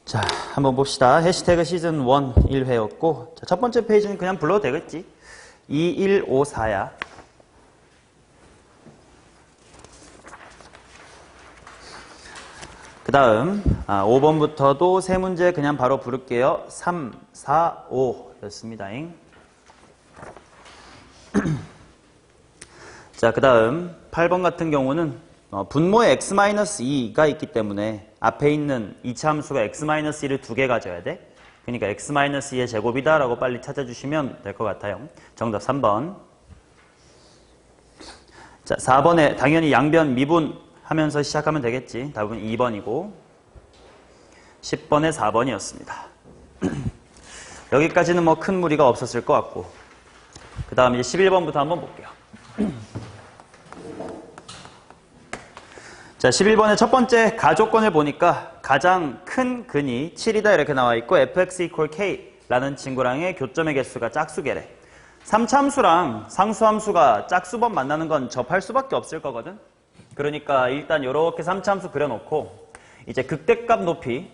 자, 한번 봅시다. 해시태그 시즌 1 1회였고, 자, 첫 번째 페이지는 그냥 불러도 되겠지. 2154야. 그 다음 5번부터도 세 문제 그냥 바로 부를게요. 3, 4, 5 였습니다. 자, 그 다음 8번 같은 경우는 분모에 x-2가 있기 때문에 앞에 있는 이차 함수가 x-2를 두 개 가져야 돼. 그러니까 x-2의 제곱이다 라고 빨리 찾아주시면 될 것 같아요. 정답 3번. 자, 4번에 당연히 양변 미분 하면서 시작하면 되겠지. 답은 2번이고 10번에 4번이었습니다. 여기까지는 뭐 큰 무리가 없었을 것 같고, 그 다음 이제 11번부터 한번 볼게요. 자, 11번의 첫 번째 가조건을 보니까 가장 큰 근이 7이다 이렇게 나와 있고 fx equal k라는 친구랑의 교점의 개수가 짝수계래. 3차함수랑 상수함수가 짝수번 만나는 건 접할 수밖에 없을 거거든. 그러니까 일단 이렇게 3차함수 그려놓고 이제 극대값 높이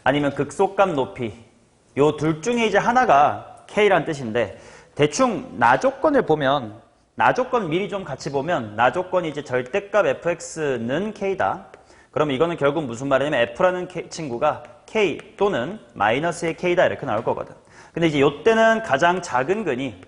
아니면 극소값 높이 요 둘 중에 이제 하나가 k란 뜻인데, 대충 나조건을 보면, 나조건 미리 좀 같이 보면 나조건이 이제 절대값 fx는 k다. 그러면 이거는 결국 무슨 말이냐면 f라는 친구가 k 또는 마이너스의 k다 이렇게 나올 거거든. 근데 이제 요때는 가장 작은 근이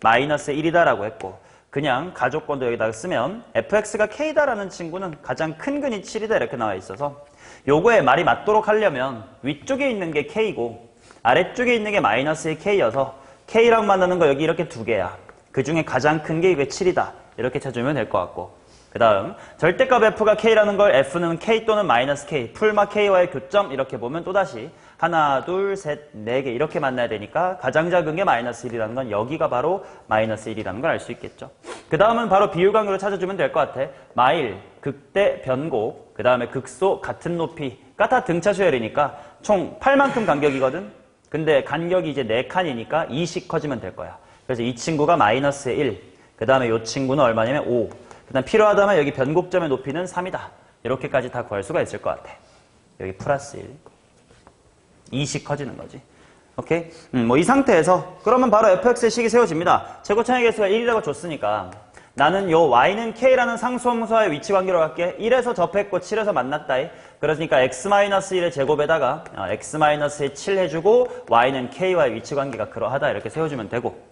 마이너스 1이다 라고 했고, 그냥 가조건도 여기다가 쓰면 fx가 k다라는 친구는 가장 큰 근이 7이다 이렇게 나와 있어서 요거에 말이 맞도록 하려면 위쪽에 있는 게 k고 아래쪽에 있는 게 마이너스의 k여서 k랑 만나는 거 여기 이렇게 두 개야. 그 중에 가장 큰 게 이게 7이다. 이렇게 찾으면 될 것 같고, 그 다음 절대값 f가 k라는 걸 f는 k 또는 마이너스 k, 풀마 k와의 교점 이렇게 보면 또다시 하나, 둘, 셋, 네 개 이렇게 만나야 되니까 가장 작은 게 마이너스 1이라는 건 여기가 바로 마이너스 1이라는 걸 알 수 있겠죠. 그 다음은 바로 비율관계로 찾아주면 될 것 같아. 마일, 극대, 변곡, 그 다음에 극소, 같은 높이가 다 등차 수열이니까 총 8만큼 간격이거든. 근데 간격이 이제 4칸이니까 2씩 커지면 될 거야. 그래서 이 친구가 마이너스 1, 그 다음에 이 친구는 얼마냐면 5, 그 다음 필요하다면 여기 변곡점의 높이는 3이다. 이렇게까지 다 구할 수가 있을 것 같아. 여기 플러스 1. 2씩 커지는 거지. 오케이? 뭐 이 상태에서 그러면 바로 fx의 식이 세워집니다. 최고차의 개수가 1이라고 줬으니까 나는 요 y는 k라는 상수함수와의 위치 관계로 갈게. 1에서 접했고 7에서 만났다. 그러니까 x-1의 제곱에다가 x-의 7 해주고 y는 k와의 위치 관계가 그러하다 이렇게 세워주면 되고,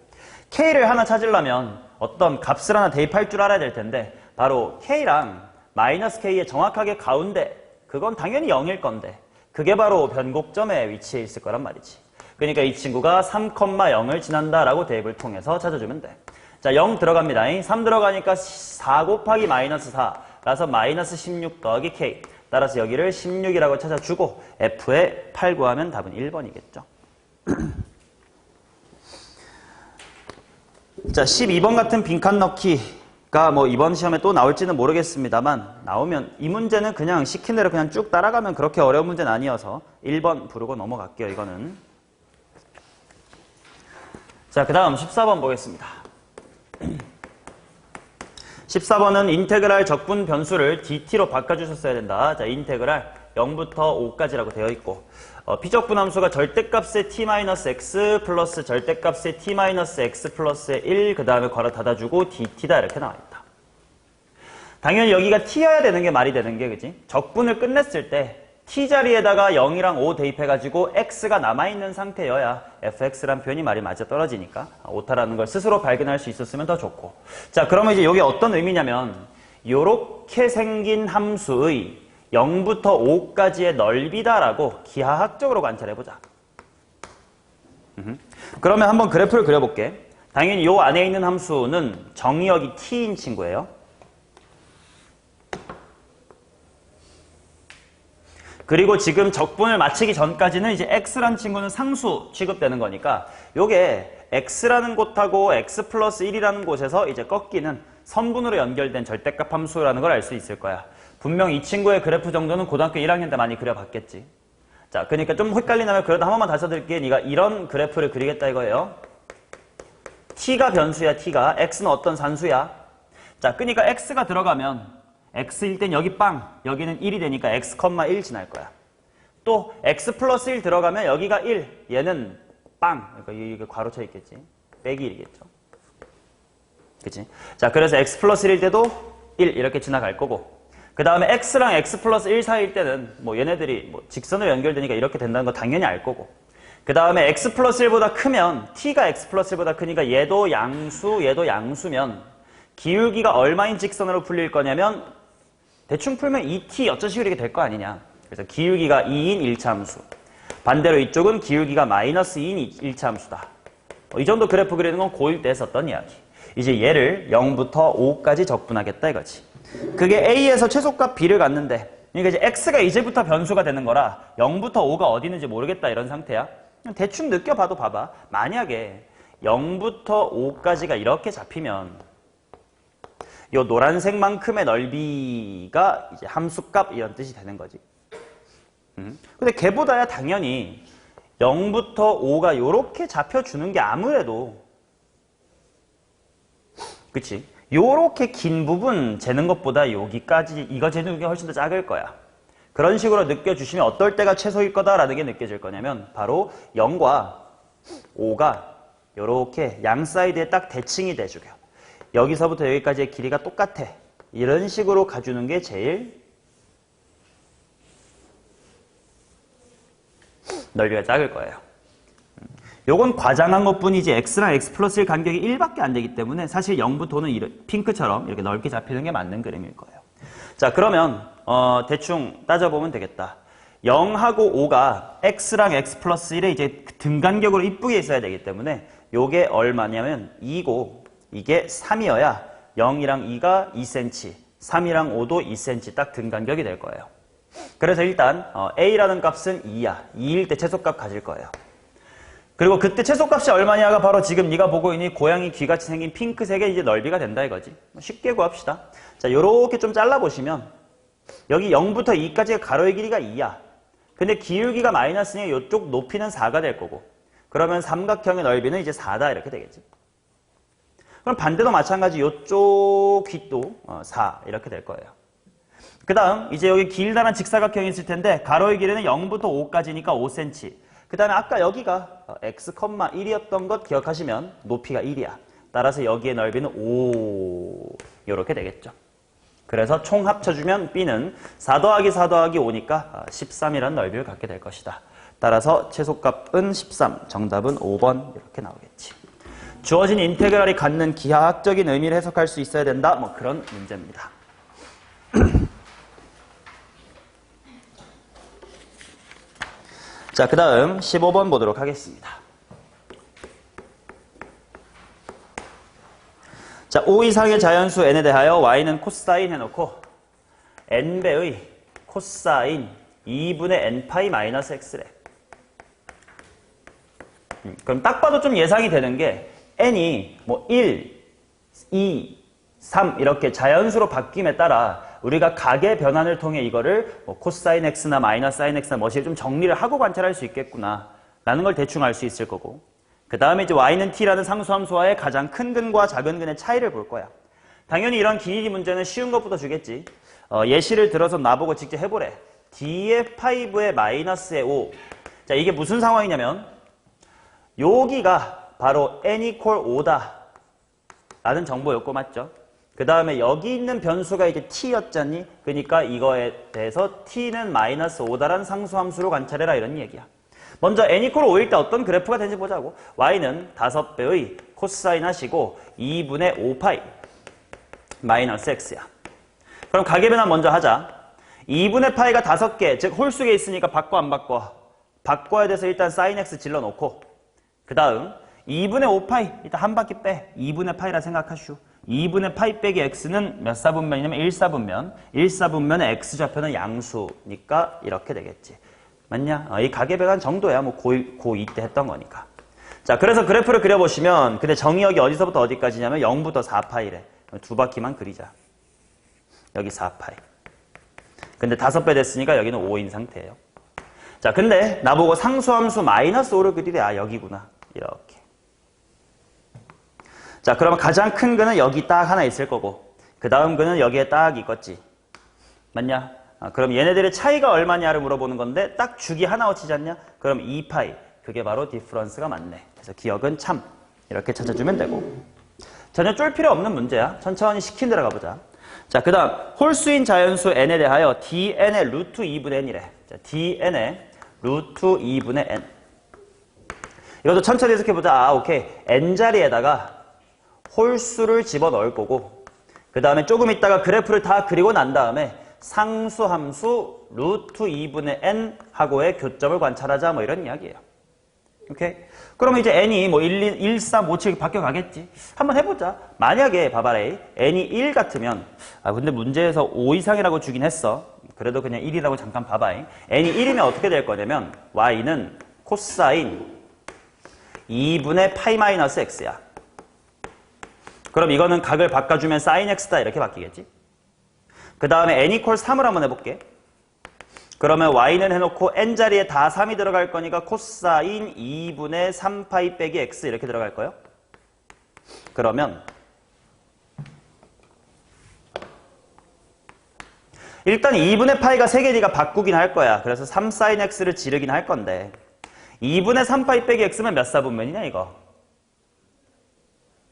k를 하나 찾으려면 어떤 값을 하나 대입할 줄 알아야 될 텐데 바로 k랑 마이너스 k의 정확하게 가운데, 그건 당연히 0일 건데 그게 바로 변곡점에 위치해 있을 거란 말이지. 그러니까 이 친구가 3,0을 지난다라고 대입을 통해서 찾아주면 돼. 자, 0 들어갑니다. 3 들어가니까 4 곱하기 마이너스 4라서 마이너스 16 더하기 k. 따라서 여기를 16이라고 찾아주고 f에 8 구하면 답은 1번이겠죠. 자, 12번 같은 빈칸 넣기가 뭐 이번 시험에 또 나올지는 모르겠습니다만, 나오면 이 문제는 그냥 시킨 대로 그냥 쭉 따라가면 그렇게 어려운 문제는 아니어서 1번 부르고 넘어갈게요, 이거는. 자, 그 다음 14번 보겠습니다. 14번은 인테그랄 적분 변수를 dt로 바꿔주셨어야 된다. 자, 인테그랄 0부터 5까지라고 되어 있고, 비적분 함수가 절대값의 t-x 플러스 절대값의 t-x 플러스의 1, 그 다음에 괄호 닫아주고 dt다 이렇게 나와 있다. 당연히 여기가 t여야 되는 게 말이 되는 게, 그지? 적분을 끝냈을 때 t 자리에다가 0이랑 5 대입해가지고 x가 남아있는 상태여야 fx란 표현이 말이 맞아 떨어지니까 오타라는 걸 스스로 발견할 수 있었으면 더 좋고. 자, 그러면 이제 이게 어떤 의미냐면 요렇게 생긴 함수의 0부터 5까지의 넓이다라고 기하학적으로 관찰해보자. 그러면 한번 그래프를 그려볼게. 당연히 요 안에 있는 함수는 정의역이 t인 친구예요. 그리고 지금 적분을 마치기 전까지는 이제 x란 친구는 상수 취급되는 거니까 요게 x라는 곳하고 x 플러스 1이라는 곳에서 이제 꺾이는 선분으로 연결된 절대값 함수라는 걸 알 수 있을 거야. 분명 이 친구의 그래프 정도는 고등학교 1학년 때 많이 그려봤겠지. 자, 그러니까 좀 헷갈리나면 그래도 한 번만 다시 써드릴게. 네가 이런 그래프를 그리겠다 이거예요. t가 변수야, t가. x는 어떤 산수야. 자, 그러니까 x가 들어가면 x일 땐 여기 빵, 여기는 1이 되니까 x, 1 지날 거야. 또 x 플러스 1 들어가면 여기가 1, 얘는 빵. 그러니까 이게 괄호 쳐 있겠지. 빼기 1이겠죠. 그치? 자, 그래서 x 플러스 1일 때도 1 이렇게 지나갈 거고, 그 다음에 x랑 x 플러스 1 사이일 때는 뭐 얘네들이 뭐 직선으로 연결되니까 이렇게 된다는 거 당연히 알 거고, 그 다음에 x 플러스 1보다 크면 t가 x 플러스 1보다 크니까 얘도 양수, 얘도 양수면 기울기가 얼마인 직선으로 풀릴 거냐면 대충 풀면 2t 어쩌 식으로 이렇게 될 거 아니냐. 그래서 기울기가 2인 1차 함수, 반대로 이쪽은 기울기가 마이너스 2인 1차 함수다. 이 정도 그래프 그리는 건 고1 때 했었던 이야기. 이제 얘를 0부터 5까지 적분하겠다 이거지. 그게 A에서 최소값 B를 갖는데, 그러니까 이제 X가 이제부터 변수가 되는 거라 0부터 5가 어디 있는지 모르겠다 이런 상태야. 대충 느껴봐도 봐봐. 만약에 0부터 5까지가 이렇게 잡히면 요 노란색만큼의 넓이가 이제 함수값 이런 뜻이 되는 거지. 근데 걔보다야 당연히 0부터 5가 요렇게 잡혀주는 게 아무래도, 그치? 요렇게 긴 부분 재는 것보다 여기까지 이거 재는 게 훨씬 더 작을 거야. 그런 식으로 느껴주시면 어떨 때가 최소일 거다라는 게 느껴질 거냐면 바로 0과 5가 요렇게 양 사이드에 딱 대칭이 돼주려. 여기서부터 여기까지의 길이가 똑같아. 이런 식으로 가주는 게 제일 넓이가 작을 거예요. 요건 과장한 것뿐이지 x랑 x 플러스 1 간격이 1밖에 안 되기 때문에 사실 0부터 5는 핑크처럼 이렇게 넓게 잡히는 게 맞는 그림일 거예요. 자, 그러면 대충 따져보면 되겠다. 0하고 5가 x랑 x 플러스 1에 이제 등간격으로 이쁘게 있어야 되기 때문에 요게 얼마냐면 2고 이게 3이어야 0이랑 2가 2cm, 3이랑 5도 2cm 딱 등간격이 될 거예요. 그래서 일단 a라는 값은 2야. 2일 때 최소값 가질 거예요. 그리고 그때 최소값이 얼마냐가 바로 지금 네가 보고 있니 고양이 귀같이 생긴 핑크색의 이제 넓이가 된다 이거지. 쉽게 구합시다. 자, 요렇게 좀 잘라보시면 여기 0부터 2까지의 가로의 길이가 2야. 근데 기울기가 마이너스니 이쪽 높이는 4가 될 거고, 그러면 삼각형의 넓이는 이제 4다 이렇게 되겠지. 그럼 반대도 마찬가지 이쪽 귓도 4 이렇게 될 거예요. 그 다음 이제 여기 길다란 직사각형이 있을 텐데 가로의 길이는 0부터 5까지니까 5cm. 그 다음에 아까 여기가 x, 1이었던 것 기억하시면 높이가 1이야. 따라서 여기의 넓이는 5 이렇게 되겠죠. 그래서 총 합쳐주면 b는 4 더하기 4 더하기 5니까 13이라는 넓이를 갖게 될 것이다. 따라서 최소값은 13, 정답은 5번 이렇게 나오겠지. 주어진 인테그랄이 갖는 기하학적인 의미를 해석할 수 있어야 된다. 뭐 그런 문제입니다. 자, 그 다음 15번 보도록 하겠습니다. 자, 5 이상의 자연수 n에 대하여 y는 코사인 해놓고 n배의 코사인 2분의 n파이 마이너스 x래. 그럼 딱 봐도 좀 예상이 되는 게 n이 뭐 1, 2, 3 이렇게 자연수로 바뀜에 따라 우리가 각의 변환을 통해 이거를 뭐 코사인 x나 마이너스 사인 x나 뭐시 좀 정리를 하고 관찰할 수 있겠구나 라는 걸 대충 알 수 있을 거고, 그 다음에 이제 y는 t라는 상수함수와의 가장 큰 근과 작은 근의 차이를 볼 거야. 당연히 이런 길이 문제는 쉬운 것부터 주겠지. 예시를 들어서 나보고 직접 해보래. d의 5의 마이너스의 5. 자, 이게 무슨 상황이냐면 여기가 바로 n equal 5다 라는 정보였고, 맞죠? 그 다음에 여기 있는 변수가 이제 t였잖니? 그러니까 이거에 대해서 t는 마이너스 5다라는 상수함수로 관찰해라 이런 얘기야. 먼저 n equal 5일 때 어떤 그래프가 되는지 보자고. y는 5배의 코사인 하시고 2분의 5파이 마이너스 x야. 그럼 가계변환 먼저 하자. 2분의 파이가 5개, 즉 홀수에 있으니까 바꿔 안 바꿔? 바꿔야 돼서 일단 sin x 질러놓고, 그 다음 2분의 5파이 일단 한 바퀴 빼. 2분의 파이라 생각하슈. 2분의 파이 빼기 x는 몇 사분면이냐면 1사분면. 1사분면의 x좌표는 양수니까 이렇게 되겠지. 맞냐? 이 가계변환 정도야. 뭐 고2 때 했던 거니까. 자, 그래서 그래프를 그려보시면 근데 정의역이 어디서부터 어디까지냐면 0부터 4파이래. 두 바퀴만 그리자. 여기 4파이. 근데 5배 됐으니까 여기는 5인 상태예요. 자, 근데 나보고 상수함수 마이너스 5를 그리래. 아, 여기구나. 이렇게. 자, 그러면 가장 큰 근은 여기 딱 하나 있을 거고, 그 다음 근은 여기에 딱 있겠지. 맞냐? 그럼 얘네들의 차이가 얼마냐를 물어보는 건데 딱 주기 하나어치지 않냐? 그럼 2파이. 그게 바로 디퍼런스가 맞네. 그래서 기억은 참. 이렇게 찾아주면 되고. 전혀 쫄 필요 없는 문제야. 천천히 시킨 대로 가보자. 자, 그 다음 홀수인 자연수 n에 대하여 dn의 루트 2분의 n이래. 자, dn의 루트 2분의 n. 이것도 천천히 해석해보자. 오케이. n자리에다가 홀수를 집어넣을 거고 그 다음에 조금 있다가 그래프를 다 그리고 난 다음에 상수함수 루트 2분의 n 하고의 교점을 관찰하자 뭐 이런 이야기예요. 오케이? 그러면 이제 n이 뭐 1, 3, 5, 7 바뀌어가겠지? 한번 해보자. 만약에 봐봐라. n이 1 같으면 근데 문제에서 5 이상이라고 주긴 했어. 그래도 그냥 1이라고 잠깐 봐봐. n이 1이면 어떻게 될 거냐면 y는 코사인 2분의 파이 마이너스 x야. 그럼 이거는 각을 바꿔주면 sin x다 이렇게 바뀌겠지? 그 다음에 n 이퀄 3을 한번 해볼게. 그러면 y는 해놓고 n자리에 다 3이 들어갈 거니까 코사인 2분의 3파이 빼기 x 이렇게 들어갈 거예요. 그러면 일단 2분의 파이가 3개 니가 바꾸긴 할 거야. 그래서 3sin x를 지르긴 할 건데 2분의 3파이 빼기 x면 몇 사분면이냐 이거?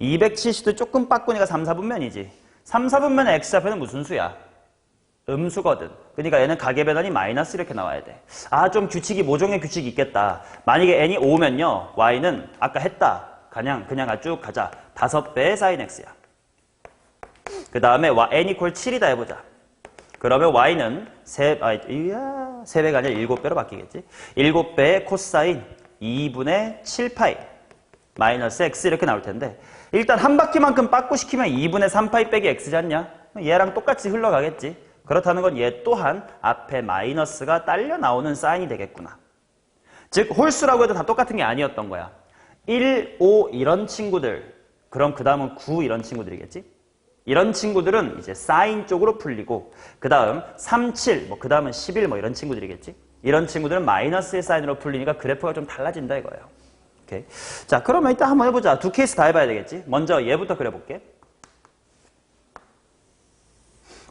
270도 조금 바꾸니까 3, 4분면이지. 3, 4분면의 x좌표는 무슨 수야? 음수거든. 그러니까 얘는 가계 변환이 마이너스 이렇게 나와야 돼. 좀 규칙이 모종의 규칙이 있겠다. 만약에 n이 5면요. y는 아까 했다. 그냥 쭉 가자. 5배의 sin x야. 그 다음에 n 이퀄 7이다 해보자. 그러면 y는 3배가 아니라 7배로 바뀌겠지. 7배의 코사인 2분의 7파이 마이너스 x 이렇게 나올 텐데 일단 한 바퀴만큼 빠꾸시키면 2분의 3파이 빼기 x지 않냐? 얘랑 똑같이 흘러가겠지. 그렇다는 건 얘 또한 앞에 마이너스가 딸려 나오는 사인이 되겠구나. 즉 홀수라고 해도 다 똑같은 게 아니었던 거야. 1, 5 이런 친구들, 그럼 그 다음은 9 이런 친구들이겠지? 이런 친구들은 이제 사인 쪽으로 풀리고 그 다음 3, 7, 그 다음은 11 이런 친구들이겠지? 이런 친구들은 마이너스의 사인으로 풀리니까 그래프가 좀 달라진다 이거예요. 오케이. 자, 그러면 일단 한번 해보자. 두 케이스 다 해봐야 되겠지? 먼저 얘부터 그려볼게.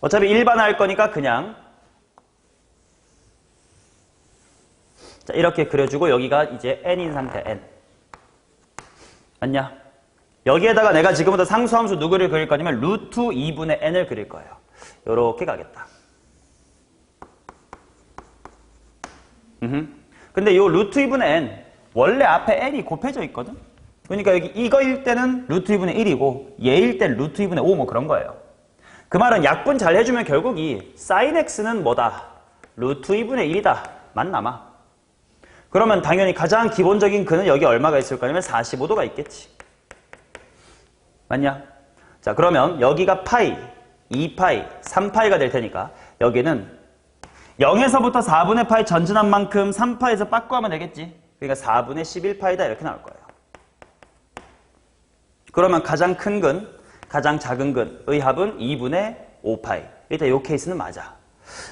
어차피 일반화할 거니까 그냥 자, 이렇게 그려주고 여기가 이제 n인 상태, n. 맞냐? 여기에다가 내가 지금부터 상수함수 누구를 그릴 거냐면 루트 2분의 n을 그릴 거예요. 요렇게 가겠다. 근데 요 루트 2분의 n 원래 앞에 n이 곱해져 있거든? 그러니까 여기 이거일 때는 루트 2분의 1이고 얘일 때는 루트 2분의 5 그런 거예요. 그 말은 약분 잘 해주면 결국 이 sin x는 뭐다? 루트 2분의 1이다. 맞나마? 그러면 당연히 가장 기본적인 근은 여기 얼마가 있을 거냐면 45도가 있겠지. 맞냐? 자, 그러면 여기가 파이, 2파이, 3파이가 될 테니까 여기는 0에서부터 4분의 파이 전진한 만큼 3파이에서 빠꾸하면 되겠지. 그러니까 4분의 11파이다 이렇게 나올 거예요. 그러면 가장 큰 근, 가장 작은 근의 합은 2분의 5파이. 일단 이 케이스는 맞아.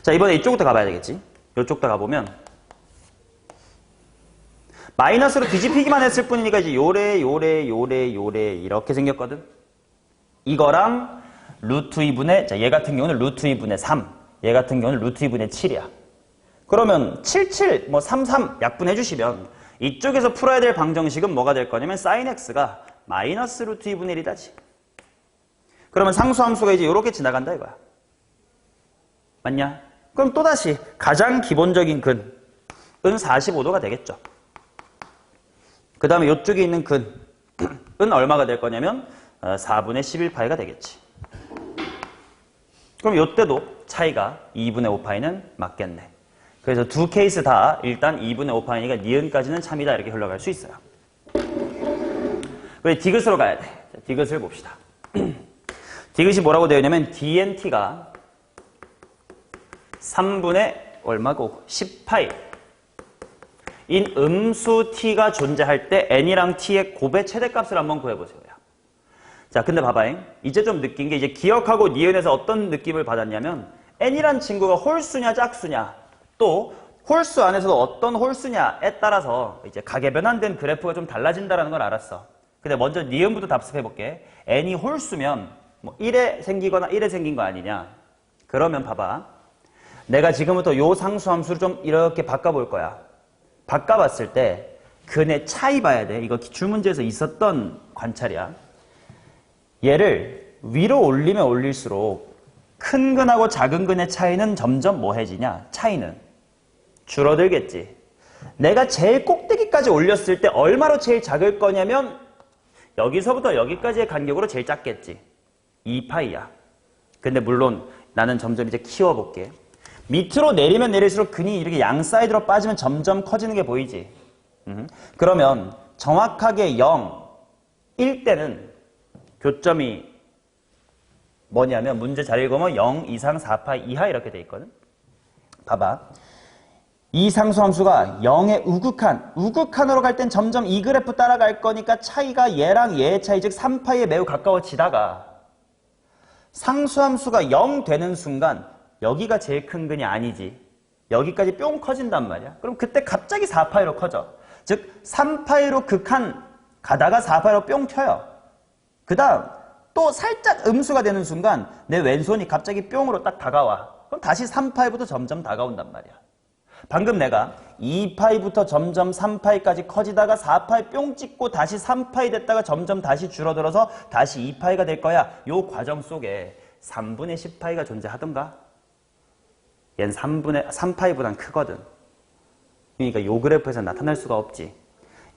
자, 이번에 이쪽부터 가봐야 되겠지. 이쪽부터 가보면 마이너스로 뒤집히기만 했을 뿐이니까 이제 요래 이렇게 생겼거든. 이거랑 루트 2분의 자, 얘 같은 경우는 루트 2분의 3, 얘 같은 경우는 루트 2분의 7이야. 그러면 77, 33 약분해 주시면 이쪽에서 풀어야 될 방정식은 뭐가 될 거냐면 sin x가 마이너스 루트 2분의 1이다지. 그러면 상수함수가 이제 이렇게 지나간다 이거야. 맞냐? 그럼 또다시 가장 기본적인 근은 45도가 되겠죠. 그 다음에 이쪽에 있는 근은 얼마가 될 거냐면 4분의 11파이가 되겠지. 그럼 이때도 차이가 2분의 5파이는 맞겠네. 그래서 두 케이스 다 일단 2분의 5파이니까 니은까지는 참이다 이렇게 흘러갈 수 있어요. 그래서 디귿으로 가야 돼. 자, 디귿을 봅시다. 디귿이 뭐라고 되어 있냐면 dnt가 3분의 얼마고 10파이 인 음수 t가 존재할 때 n이랑 t의 곱의 최대값을 한번 구해보세요. 자, 근데 봐봐잉. 이제 좀 느낀 게 이제 기억하고 니은에서 어떤 느낌을 받았냐면 n이란 친구가 홀수냐 짝수냐 또 홀수 안에서도 어떤 홀수냐에 따라서 이제 가계 변환된 그래프가 좀 달라진다는 걸 알았어. 근데 먼저 니은부터 답습해볼게. n이 홀수면 1에 생기거나 1에 생긴 거 아니냐. 그러면 봐봐. 내가 지금부터 요 상수함수를 좀 이렇게 바꿔볼 거야. 바꿔봤을 때 근의 차이 봐야 돼. 이거 기출문제에서 있었던 관찰이야. 얘를 위로 올리면 올릴수록 큰 근하고 작은 근의 차이는 점점 뭐해지냐? 차이는 줄어들겠지. 내가 제일 꼭대기까지 올렸을 때 얼마로 제일 작을 거냐면 여기서부터 여기까지의 간격으로 제일 작겠지. 2파이야. 근데 물론 나는 점점 이제 키워볼게. 밑으로 내리면 내릴수록 근이 이렇게 양 사이드로 빠지면 점점 커지는 게 보이지. 그러면 정확하게 0, 1 때는 교점이 뭐냐면 문제 잘 읽으면 0 이상 4파이 이하 이렇게 돼 있거든. 봐봐. 이 상수함수가 0의 우극한으로 갈 땐 점점 이 그래프 따라갈 거니까 차이가 얘랑 얘의 차이 즉 3파이에 매우 가까워지다가 상수함수가 0 되는 순간 여기가 제일 큰 근이 아니지. 여기까지 뿅 커진단 말이야. 그럼 그때 갑자기 4파이로 커져. 즉 3파이로 극한 가다가 4파이로 뿅 튀어요. 그 다음 또 살짝 음수가 되는 순간 내 왼손이 갑자기 뿅으로 딱 다가와. 그럼 다시 3파이부터 점점 다가온단 말이야. 방금 내가 2파이부터 점점 3파이까지 커지다가 4파이 뿅 찍고 다시 3파이 됐다가 점점 다시 줄어들어서 다시 2파이가 될 거야. 요 과정 속에 3분의 10파이가 존재하던가? 얘는 3파이보단 크거든. 그러니까 요 그래프에서 나타날 수가 없지.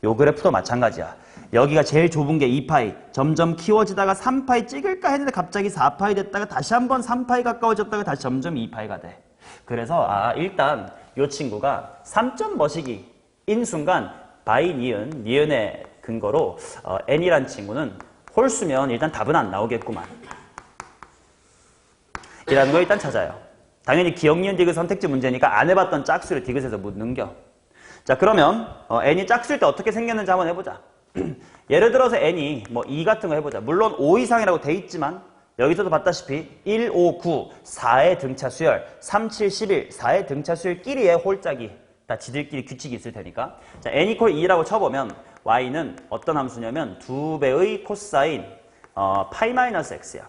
요 그래프도 마찬가지야. 여기가 제일 좁은 게 2파이. 점점 키워지다가 3파이 찍을까 했는데 갑자기 4파이 됐다가 다시 한번 3파이 가까워졌다가 다시 점점 2파이가 돼. 그래서 일단 이 친구가 3점 머시기인 순간 바이 니은의 근거로 n이란 친구는 홀수면 일단 답은 안 나오겠구만. 이라는 걸 일단 찾아요. 당연히 기억, 니은, 디귿 선택지 문제니까 안 해봤던 짝수를 디귿에서 못 넘겨. 자, 그러면 n이 짝수일 때 어떻게 생겼는지 한번 해보자. 예를 들어서 n이 뭐 2 같은 거 해보자. 물론 5 이상이라고 돼 있지만 여기서도 봤다시피 1, 5, 9, 4의 등차 수열, 3, 7, 11, 4의 등차 수열끼리의 홀짝이 다 지들끼리 규칙이 있을 테니까 자, n 이퀄 2라고 쳐보면 y는 어떤 함수냐면 2배의 코사인 파이 마이너스 x야.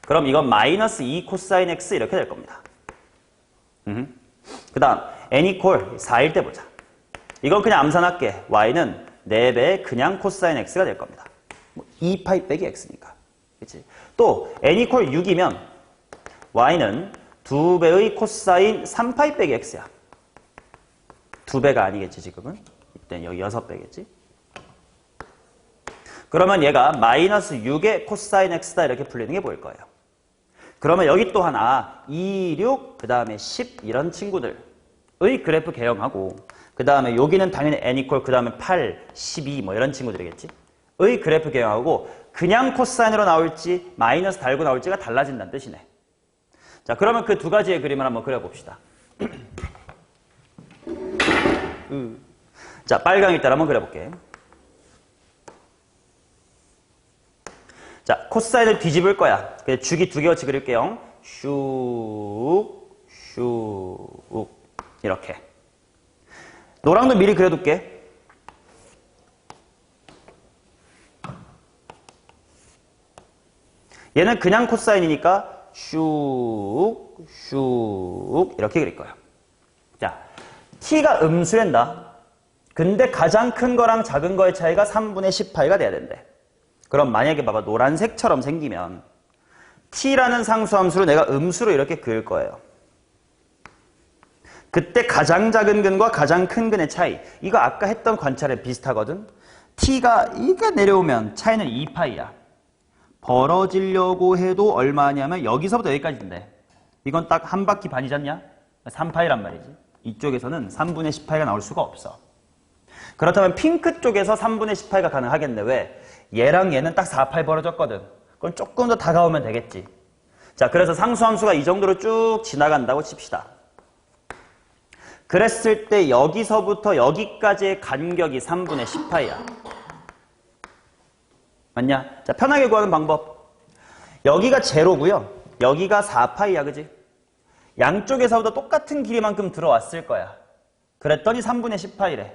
그럼 이건 마이너스 2 코사인 x 이렇게 될 겁니다. 그 다음 n 이퀄 4일 때 보자. 이건 그냥 암산할게. y는 4배의 그냥 코사인 x가 될 겁니다. 2파이 빼기 x니까. 그치? 또 n 이퀄 6이면 y는 2배의 코사인 3파이 빼기 x야. 2배가 아니겠지 지금은. 이때 여기 6배겠지. 그러면 얘가 마이너스 6의 코사인 x다 이렇게 풀리는 게 보일 거예요. 그러면 여기 또 하나 2, 6, 그 다음에 10 이런 친구들의 그래프 개형하고 그 다음에 여기는 당연히 n 이퀄 그 다음에 8, 12 뭐 이런 친구들이겠지. 의 그래프 개형하고 그냥 코사인으로 나올지 마이너스 달고 나올지가 달라진다는 뜻이네. 자, 그러면 그 두 가지의 그림을 한번 그려봅시다. 자, 빨강 일단 한번 그려볼게. 자, 코사인을 뒤집을 거야. 그래서 주기 2개어치 그릴게요. 슉, 슉 이렇게. 노랑도 미리 그려둘게. 얘는 그냥 코사인이니까 슉, 슉 이렇게 그릴 거야. 자, t가 음수랜다. 근데 가장 큰 거랑 작은 거의 차이가 3분의 10파이가 돼야 된대. 그럼 만약에 봐봐 노란색처럼 생기면 t라는 상수함수를 내가 음수로 이렇게 그을 거예요. 그때 가장 작은 근과 가장 큰 근의 차이. 이거 아까 했던 관찰에 비슷하거든. t가 이게 내려오면 차이는 2파이야. 벌어지려고 해도 얼마냐면 여기서부터 여기까지인데 이건 딱 한 바퀴 반이잖냐? 3파이란 말이지. 이쪽에서는 3분의 10파이가 나올 수가 없어. 그렇다면 핑크 쪽에서 3분의 10파이가 가능하겠네. 왜? 얘랑 얘는 딱 4파이 벌어졌거든. 그럼 조금 더 다가오면 되겠지. 자, 그래서 상수함수가 이 정도로 쭉 지나간다고 칩시다. 그랬을 때 여기서부터 여기까지의 간격이 3분의 10파이야. 맞냐? 자, 편하게 구하는 방법. 여기가 제로고요. 여기가 4파이야, 그지? 양쪽에서부터 똑같은 길이만큼 들어왔을 거야. 그랬더니 3분의 10파이래.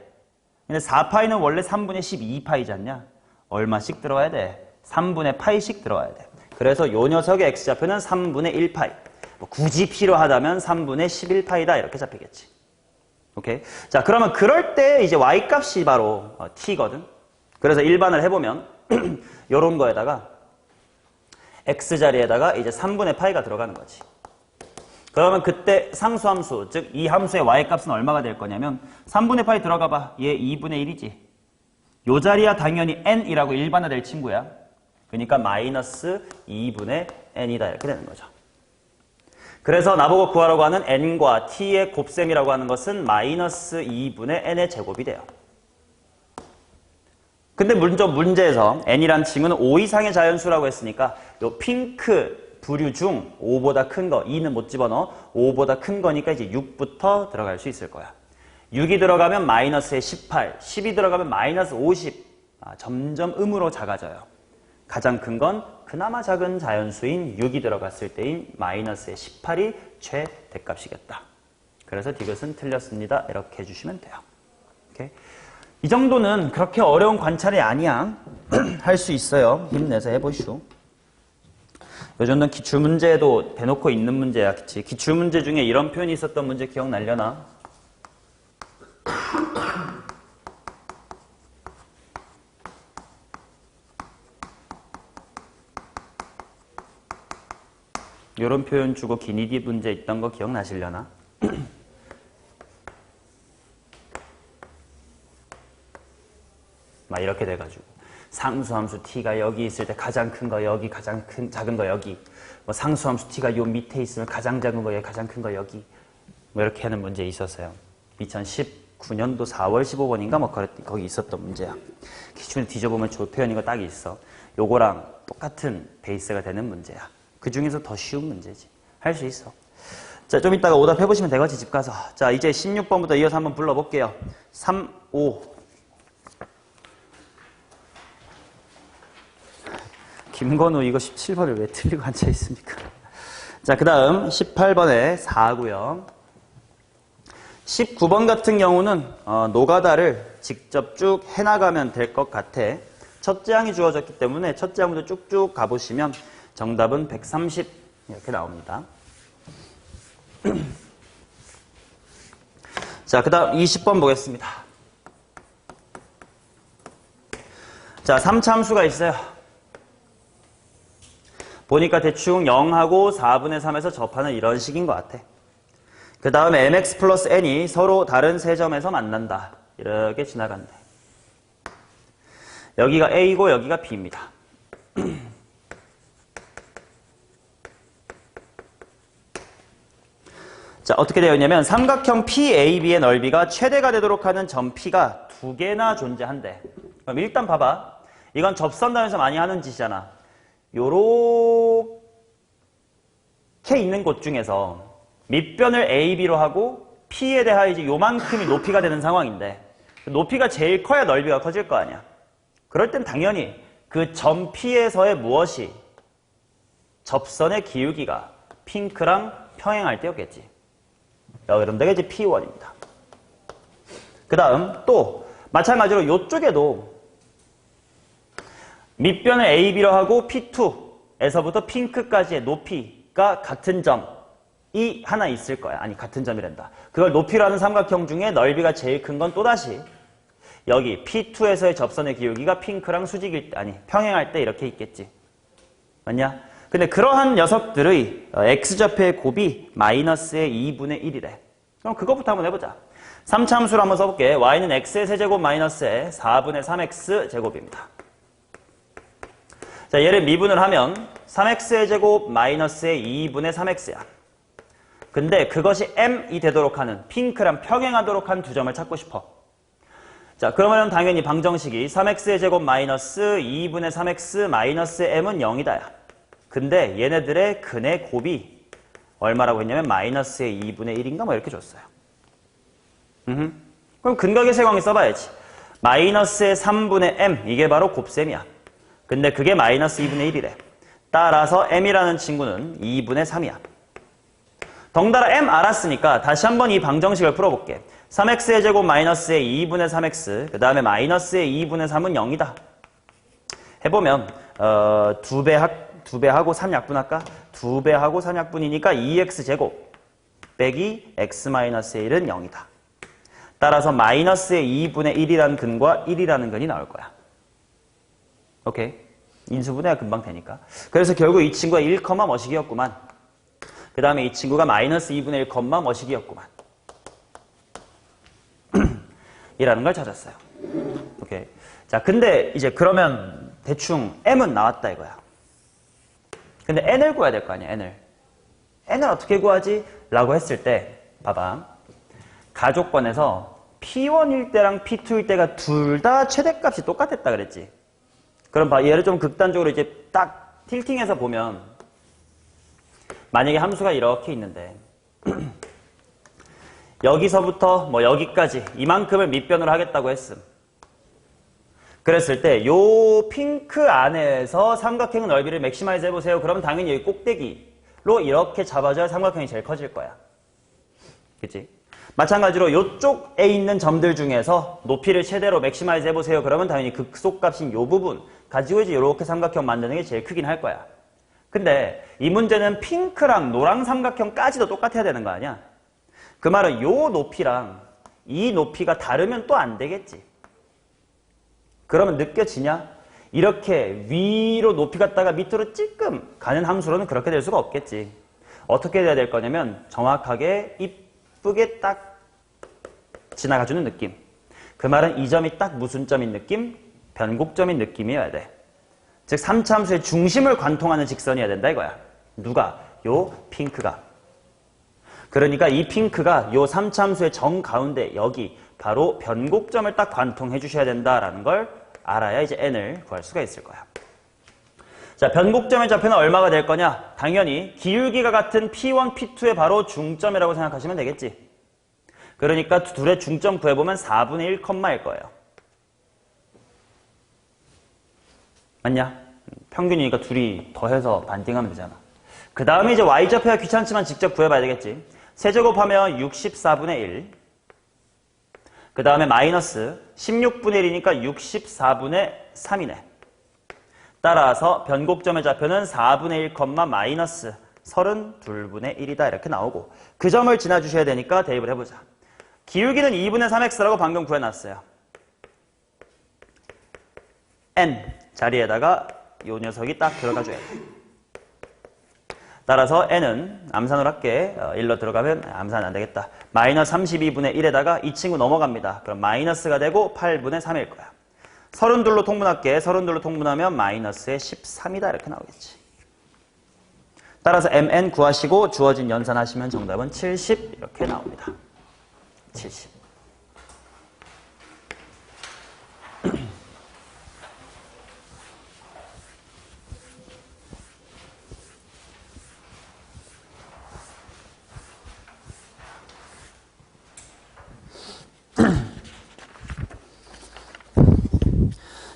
근데 4파이는 원래 3분의 12파이지 않냐? 얼마씩 들어와야 돼? 3분의 파이씩 들어와야 돼. 그래서 요 녀석의 x좌표는 3분의 1파이. 뭐 굳이 필요하다면 3분의 11파이다 이렇게 잡히겠지. 오케이. 자, 그러면 그럴 때 이제 y값이 바로 t거든. 그래서 일반을 해보면 요런 거에다가 x 자리에다가 이제 3분의 파이가 들어가는 거지. 그러면 그때 상수함수, 즉 이 함수의 y값은 얼마가 될 거냐면 3분의 파이 들어가 봐. 얘 2분의 1이지. 요 자리야 당연히 n이라고 일반화될 친구야. 그러니까 마이너스 2분의 n이다 이렇게 되는 거죠. 그래서 나보고 구하라고 하는 n과 t의 곱셈이라고 하는 것은 마이너스 2분의 n의 제곱이 돼요. 근데 문제에서 n이란 칭은 5 이상의 자연수라고 했으니까 요 핑크 부류 중 5보다 큰 거, 2는 못 집어넣어. 5보다 큰 거니까 이제 6부터 들어갈 수 있을 거야. 6이 들어가면 마이너스에 18, 10이 들어가면 마이너스 50. 점점 음으로 작아져요. 가장 큰 건 그나마 작은 자연수인 6이 들어갔을 때인 마이너스의 18이 최대값이겠다. 그래서 디귿은 틀렸습니다. 이렇게 해주시면 돼요. 오케이? 이 정도는 그렇게 어려운 관찰이 아니야. 할 수 있어요. 힘내서 해보시오. 요 정도는 기출문제에도 대놓고 있는 문제야. 그치? 기출문제 중에 이런 표현이 있었던 문제 기억날려나? 요런 표현 주고 기니디 문제 있던 거 기억나시려나? 막 이렇게 돼가지고 상수함수 t가 여기 있을 때 가장 큰 거 여기, 가장 작은 거 여기. 뭐 상수함수 t가 요 밑에 있으면 가장 작은 거 여기, 가장 큰 거 여기. 뭐 이렇게 하는 문제 있었어요. 2019년도 4월 15번인가 뭐 거기 있었던 문제야. 기출을 뒤져보면 저 표현인 거 딱 있어. 요거랑 똑같은 베이스가 되는 문제야. 그 중에서 더 쉬운 문제지. 할 수 있어. 자, 좀 이따가 오답 해보시면 되겠지, 집 가서. 자, 이제 16번부터 이어서 한번 불러볼게요. 3, 5. 김건우 이거 17번을 왜 틀리고 앉아있습니까? 자, 그 다음 18번에 4고요. 19번 같은 경우는 노가다를 직접 쭉 해나가면 될 것 같아. 첫째 항이 주어졌기 때문에 첫째 항부터 쭉쭉 가보시면 정답은 130 이렇게 나옵니다. 자, 그 다음 20번 보겠습니다. 자, 3차 함수가 있어요. 보니까 대충 0하고 4분의 3에서 접하는 이런 식인 것 같아. 그 다음에 mx 플러스 n이 서로 다른 세 점에서 만난다. 이렇게 지나간대. 여기가 a고 여기가 b입니다. 자, 어떻게 되어 있냐면 삼각형 PAB의 넓이가 최대가 되도록 하는 점 P가 2개나 존재한대. 그럼 일단 봐봐. 이건 접선단에서 많이 하는 짓이잖아. 요렇게 있는 곳 중에서 밑변을 AB로 하고 P에 대하여 이제 요만큼이 높이가 되는 상황인데 높이가 제일 커야 넓이가 커질 거 아니야. 그럴 땐 당연히 그 점 P에서의 무엇이 접선의 기울기가 핑크랑 평행할 때였겠지. 여러분들에게 이제 P1입니다. 그 다음 또 마찬가지로 이쪽에도 밑변을 AB로 하고 P2에서부터 핑크까지의 높이가 같은 점이 하나 있을 거야. 아니 같은 점이란다. 그걸 높이로 하는 삼각형 중에 넓이가 제일 큰 건 또다시 여기 P2에서의 접선의 기울기가 핑크랑 수직일 때 아니 평행할 때 이렇게 있겠지. 맞냐? 근데 그러한 녀석들의 x좌표의 곱이 마이너스의 2분의 1이래. 그럼 그것부터 한번 해보자. 3차 함수를 한번 써볼게. y는 x의 세제곱 마이너스의 4분의 3x 제곱입니다. 자, 얘를 미분을 하면 3x의 제곱 마이너스의 2분의 3x야. 근데 그것이 m이 되도록 하는 핑크랑 평행하도록 한 두 점을 찾고 싶어. 자, 그러면 당연히 방정식이 3x의 제곱 마이너스 2분의 3x 마이너스 m은 0이다야. 근데 얘네들의 근의 곱이 얼마라고 했냐면 마이너스의 2분의 1인가 뭐 이렇게 줬어요. 그럼 근각의 세광이 써봐야지. 마이너스의 3분의 m 이게 바로 곱셈이야. 근데 그게 마이너스 2분의 1이래. 따라서 m이라는 친구는 2분의 3이야. 덩달아 m 알았으니까 다시 한번 이 방정식을 풀어볼게. 3x의 제곱 마이너스의 2분의 3x 그 다음에 마이너스의 2분의 3은 0이다. 해보면 2배 하고 3 약분할까? 2배하고 선약분이니까 2x제곱 빼기 x-1은 0이다. 따라서 마이너스의 2분의 1이라는 근과 1이라는 근이 나올 거야. 오케이? 인수분해가 금방 되니까. 그래서 결국 이 친구가 1, 머시기였구만. 그 다음에 이 친구가 마이너스 2분의 1, 머시기였구만. 이라는 걸 찾았어요. 오케이. 자, 근데 이제 그러면 대충 m은 나왔다 이거야. 근데 n을 구해야 될 거 아니야, n을. n을 어떻게 구하지? 라고 했을 때, 봐봐. 가족권에서 P1일 때랑 P2일 때가 둘 다 최대값이 똑같았다 그랬지. 그럼 봐, 얘를 좀 극단적으로 이제 딱 틸팅해서 보면, 만약에 함수가 이렇게 있는데, 여기서부터 뭐 여기까지 이만큼을 밑변으로 하겠다고 했음. 그랬을 때 요 핑크 안에서 삼각형 넓이를 맥시마이즈 해보세요. 그러면 당연히 여기 꼭대기로 이렇게 잡아줘야 삼각형이 제일 커질 거야. 그치? 마찬가지로 요쪽에 있는 점들 중에서 높이를 최대로 맥시마이즈 해보세요. 그러면 당연히 극소값인 요 부분 가지고 이제 이렇게 삼각형 만드는 게 제일 크긴 할 거야. 근데 이 문제는 핑크랑 노랑 삼각형까지도 똑같아야 되는 거 아니야? 그 말은 요 높이랑 이 높이가 다르면 또 안 되겠지. 그러면 느껴지냐? 이렇게 위로 높이 갔다가 밑으로 찔끔 가는 함수로는 그렇게 될 수가 없겠지. 어떻게 돼야 될 거냐면 정확하게 이쁘게 딱 지나가주는 느낌. 그 말은 이 점이 딱 무슨 점인 느낌? 변곡점인 느낌이어야 돼. 즉 3차 함수의 중심을 관통하는 직선이어야 된다 이거야. 누가? 요 핑크가. 그러니까 이 핑크가 요 3차 함수의 정 가운데 여기 바로 변곡점을 딱 관통해 주셔야 된다라는 걸 알아야 이제 n을 구할 수가 있을 거야. 자, 변곡점의 좌표는 얼마가 될 거냐? 당연히 기울기가 같은 P1, P2의 바로 중점이라고 생각하시면 되겠지. 그러니까 둘의 중점 구해보면 4분의 1일 거예요. 맞냐? 평균이니까 둘이 더해서 반띵하면 되잖아. 그 다음에 이제 y좌표가 귀찮지만 직접 구해봐야 되겠지. 세제곱하면 64분의 1. 그 다음에 마이너스 16분의 1이니까 64분의 3이네. 따라서 변곡점의 좌표는 4분의 1, 마이너스 32분의 1이다 이렇게 나오고 그 점을 지나주셔야 되니까 대입을 해보자. 기울기는 2분의 3x라고 방금 구해놨어요. n 자리에다가 이 녀석이 딱 들어가줘야 돼. 따라서 n은 암산으로 할게. 1로 들어가면 암산 안 되겠다. 마이너스 32분의 1에다가 이 친구 넘어갑니다. 그럼 마이너스가 되고 8분의 3일 거야. 32로 통분할게. 32로 통분하면 마이너스의 13이다 이렇게 나오겠지. 따라서 mn 구하시고 주어진 연산하시면 정답은 70 이렇게 나옵니다. 70.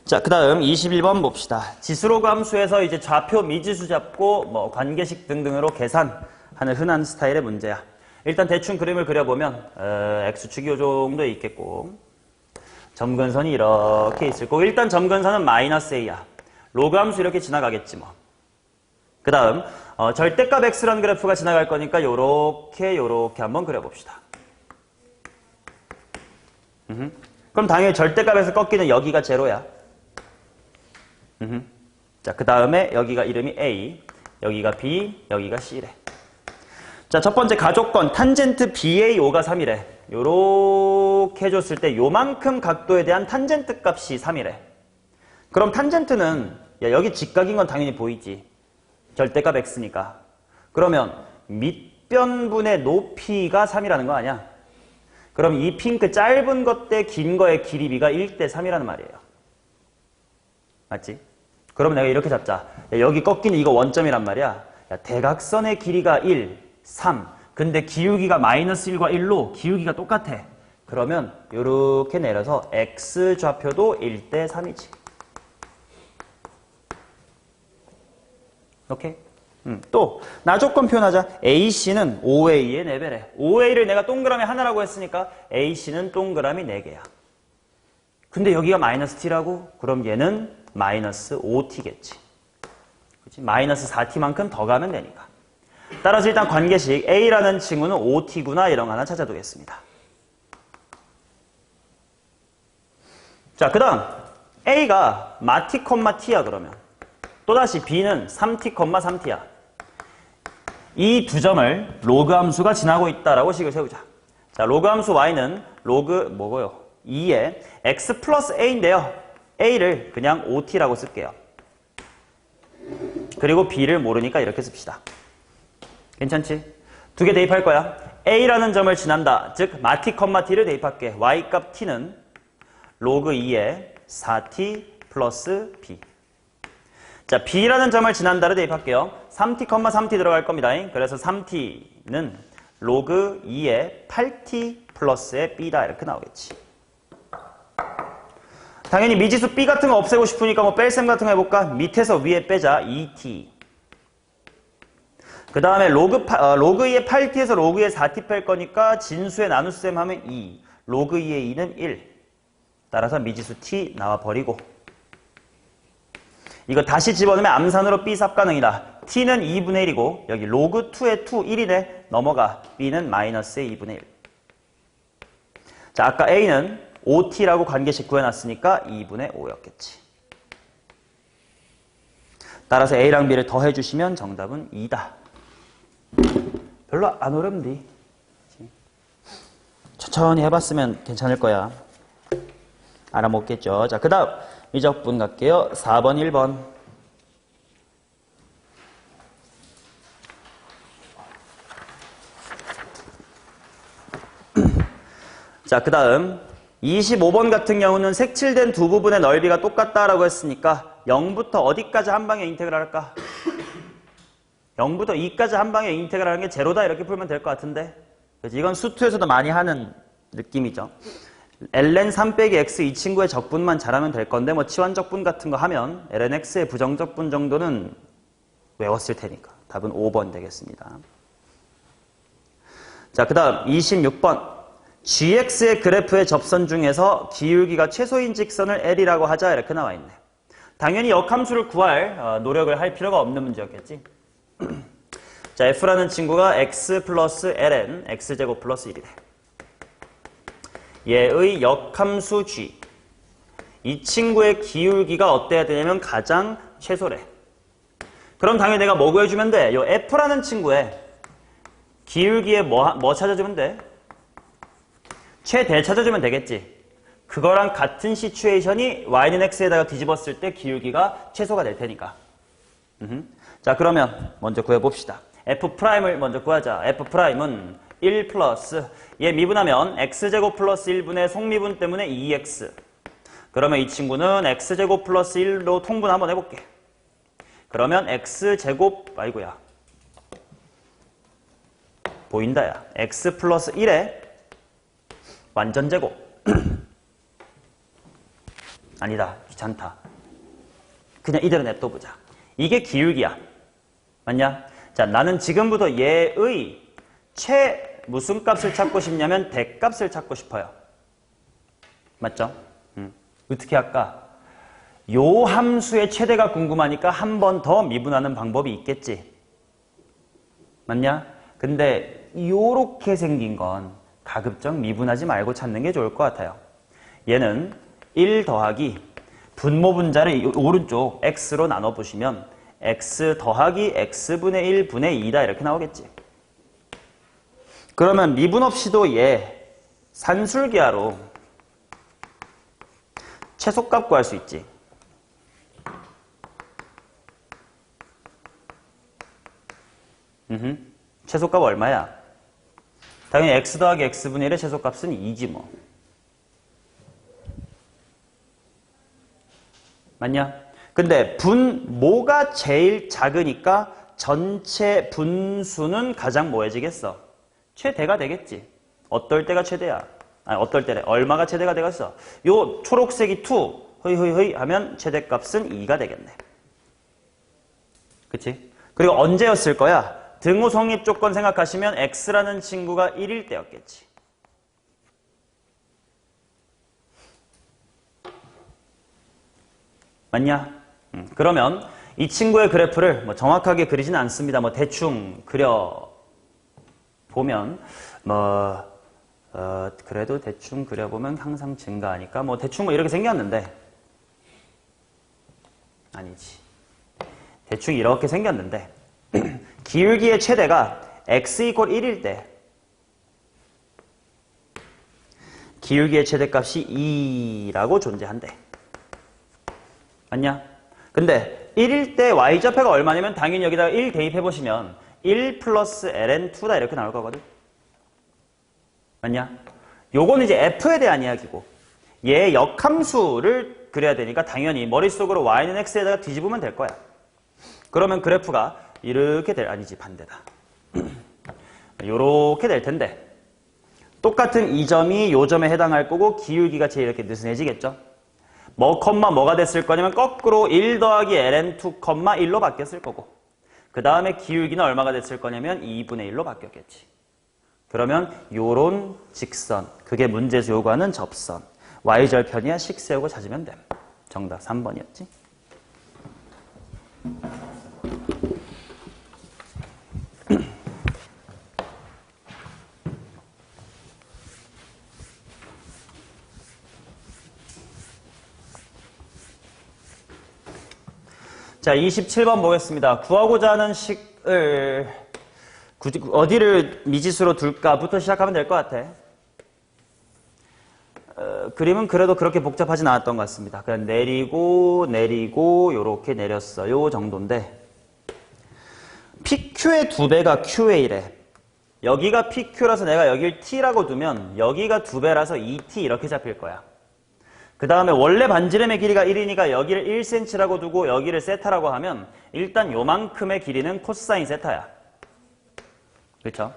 자, 그 다음 21번 봅시다. 지수로그 함수에서 이제 좌표 미지수 잡고 뭐 관계식 등등으로 계산하는 흔한 스타일의 문제야. 일단 대충 그림을 그려보면 x축이 요 정도 있겠고 점근선이 이렇게 있을 거고 일단 점근선은 마이너스 a야. 로그 함수 이렇게 지나가겠지 뭐. 그 다음 절대값 x라는 그래프가 지나갈 거니까 요렇게 한번 그려봅시다. 그럼 당연히 절대값에서 꺾이는 여기가 제로야. 자, 그 다음에 여기가 이름이 A, 여기가 B, 여기가 C래. 자, 첫 번째 가족권 탄젠트 BA5가 3이래. 요렇게 해줬을 때 요만큼 각도에 대한 탄젠트 값이 3이래. 그럼 탄젠트는 여기 직각인 건 당연히 보이지. 절대값 X니까. 그러면 밑변분의 높이가 3이라는 거 아니야? 그럼 이 핑크 짧은 것 대 긴 거의 길이비가 1대 3이라는 말이에요. 맞지? 그럼 내가 이렇게 잡자. 야, 여기 꺾이는 이거 원점이란 말이야. 야, 대각선의 길이가 1, 3. 근데 기울기가 마이너스 1과 1로 기울기가 똑같아. 그러면 이렇게 내려서 x 좌표도 1대 3이지. 오케이? 또 나조건 표현하자. AC는 OA의 4배래. OA를 내가 동그라미 하나라고 했으니까 AC는 동그라미 4개야. 근데 여기가 마이너스 t라고? 그럼 얘는 마이너스 5t겠지. 그치? 마이너스 4t만큼 더 가면 되니까. 따라서 일단 관계식 A라는 친구는 OT구나 이런 거 하나 찾아두겠습니다. 자, 그 다음 A가 마T, T야 그러면 또다시 B는 3T, 3T야. 이 두 점을 로그 함수가 지나고 있다라고 식을 세우자. 자, 로그 함수 Y는 로그 뭐고요? 2에 X 플러스 A인데요. A를 그냥 OT라고 쓸게요. 그리고 B를 모르니까 이렇게 씁시다. 괜찮지? 두 개 대입할 거야. A라는 점을 지난다. 즉 마T, T를 대입할게. Y값 T는 로그 2에 4T 플러스 B. 자, B라는 점을 지난다를 대입할게요. 3T, 3T 들어갈 겁니다. 그래서 3T는 로그 2에 8T 플러스의 B다 이렇게 나오겠지. 당연히 미지수 B 같은 거 없애고 싶으니까 뭐 뺄셈 같은 거 해볼까? 밑에서 위에 빼자. 2T. 그 다음에 로그 2의 8T에서 로그 2의 4T 뺄 거니까 진수의 나눗셈 하면 2. 로그 2의 2는 1. 따라서 미지수 T 나와버리고. 이거 다시 집어넣으면 암산으로 B 삽 가능이다. T는 2분의 1이고 여기 로그 2의 2, 1이네. 넘어가. B는 마이너스의 2분의 1. 자, 아까 A는 OT라고 관계식 구해놨으니까 2분의 5였겠지. 따라서 A랑 B를 더해주시면 정답은 2다. 별로 안 어렵니? 천천히 해봤으면 괜찮을 거야. 알아먹겠죠. 자, 그 다음 미적분 갈게요. 4번, 1번. 자, 그 다음 25번 같은 경우는 색칠된 두 부분의 넓이가 똑같다라고 했으니까 0부터 어디까지 한 방에 인테그랄 할까? 0부터 2까지 한 방에 인테그랄 하는 게 제로다 이렇게 풀면 될 것 같은데. 그렇지? 이건 수투에서도 많이 하는 느낌이죠. ln 3 빼기 x 이 친구의 적분만 잘하면 될 건데 뭐 치환적분 같은 거 하면 ln x의 부정적분 정도는 외웠을 테니까 답은 5번 되겠습니다. 자, 그 다음 26번 gx의 그래프의 접선 중에서 기울기가 최소인 직선을 L이라고 하자 이렇게 나와 있네. 당연히 역함수를 구할 노력을 할 필요가 없는 문제였겠지. 자, f라는 친구가 x 플러스 ln x제곱 플러스 1이래. 얘의 역함수 g. 이 친구의 기울기가 어때야 되냐면 가장 최소래. 그럼 당연히 내가 뭐 구해주면 돼? 요 f라는 친구의 기울기에 뭐 찾아주면 돼? 최대 찾아주면 되겠지. 그거랑 같은 시츄에이션이 y는 x에다가 뒤집었을 때 기울기가 최소가 될 테니까. 자, 그러면 먼저 구해봅시다. f'을 먼저 구하자. f'은 1 플러스 얘 미분하면 x제곱 플러스 1분의 속미분 때문에 2x. 그러면 이 친구는 x제곱 플러스 1로 통분 한번 해볼게. 그러면 x제곱 아이고야 보인다 야. x 플러스 1에 완전 제곱. 아니다. 귀찮다. 그냥 이대로 냅둬보자. 이게 기울기야. 맞냐? 자, 나는 지금부터 얘의 무슨 값을 찾고 싶냐면 대값을 찾고 싶어요. 맞죠? 어떻게 할까? 요 함수의 최대가 궁금하니까 한 번 더 미분하는 방법이 있겠지. 맞냐? 근데 요렇게 생긴 건 가급적 미분하지 말고 찾는 게 좋을 것 같아요. 얘는 1 더하기 분모 분자를 오른쪽 x로 나눠보시면 x 더하기 x분의 1분의 2다 이렇게 나오겠지. 그러면 미분 없이도 얘 산술기하로 최소값 구할 수 있지. 최소값 얼마야? 당연히 x 더하기 x분의 1의 최소값은 2지 뭐. 맞냐? 근데 뭐가 제일 작으니까 전체 분수는 가장 뭐해지겠어? 최대가 되겠지. 어떨 때가 최대야? 아니, 어떨 때래? 얼마가 최대가 되겠어? 요 초록색이 2, 허이허이허이 하면 최대값은 2가 되겠네. 그치? 그리고 언제였을 거야? 등호 성립 조건 생각하시면 x라는 친구가 1일 때였겠지. 맞냐? 그러면 이 친구의 그래프를 뭐 정확하게 그리지는 않습니다. 뭐 대충 그려보면 그래도 대충 그려보면 항상 증가하니까 뭐 대충 뭐 이렇게 생겼는데 아니지. 대충 이렇게 생겼는데 기울기의 최대가 x 이퀄 1일 때 기울기의 최대값이 2라고 존재한대. 맞냐? 근데 1일 때 y좌표가 얼마냐면 당연히 여기다가 1 대입해보시면 1 플러스 ln2다 이렇게 나올 거거든. 맞냐? 요거는 이제 f에 대한 이야기고 얘의 역함수를 그려야 되니까 당연히 머릿속으로 y는 x에다가 뒤집으면 될 거야. 그러면 그래프가 이렇게 아니지 반대다. 요렇게 될 텐데 똑같은 이 점이 요 점에 해당할 거고 기울기가 제일 이렇게 느슨해지겠죠. 뭐가 됐을 거냐면 거꾸로 1 더하기 ln2, 1로 바뀌었을 거고 그 다음에 기울기는 얼마가 됐을 거냐면 2분의 1로 바뀌었겠지. 그러면 요런 직선, 그게 문제에서 요구하는 접선. y절편이야 식 세우고 찾으면 됨. 정답 3번이었지. 자, 27번 보겠습니다. 구하고자 하는 식을 어디를 미지수로 둘까부터 시작하면 될 것 같아. 그림은 그래도 그렇게 복잡하진 않았던 것 같습니다. 그냥 내리고 요렇게 내렸어요 정도인데 PQ의 2배가 QA래. 여기가 PQ라서 내가 여길 T라고 두면 여기가 2배라서 2T 이렇게 잡힐 거야. 그 다음에 원래 반지름의 길이가 1이니까 여기를 1cm라고 두고 여기를 세타라고 하면 일단 요만큼의 길이는 코사인 세타야. 그렇죠?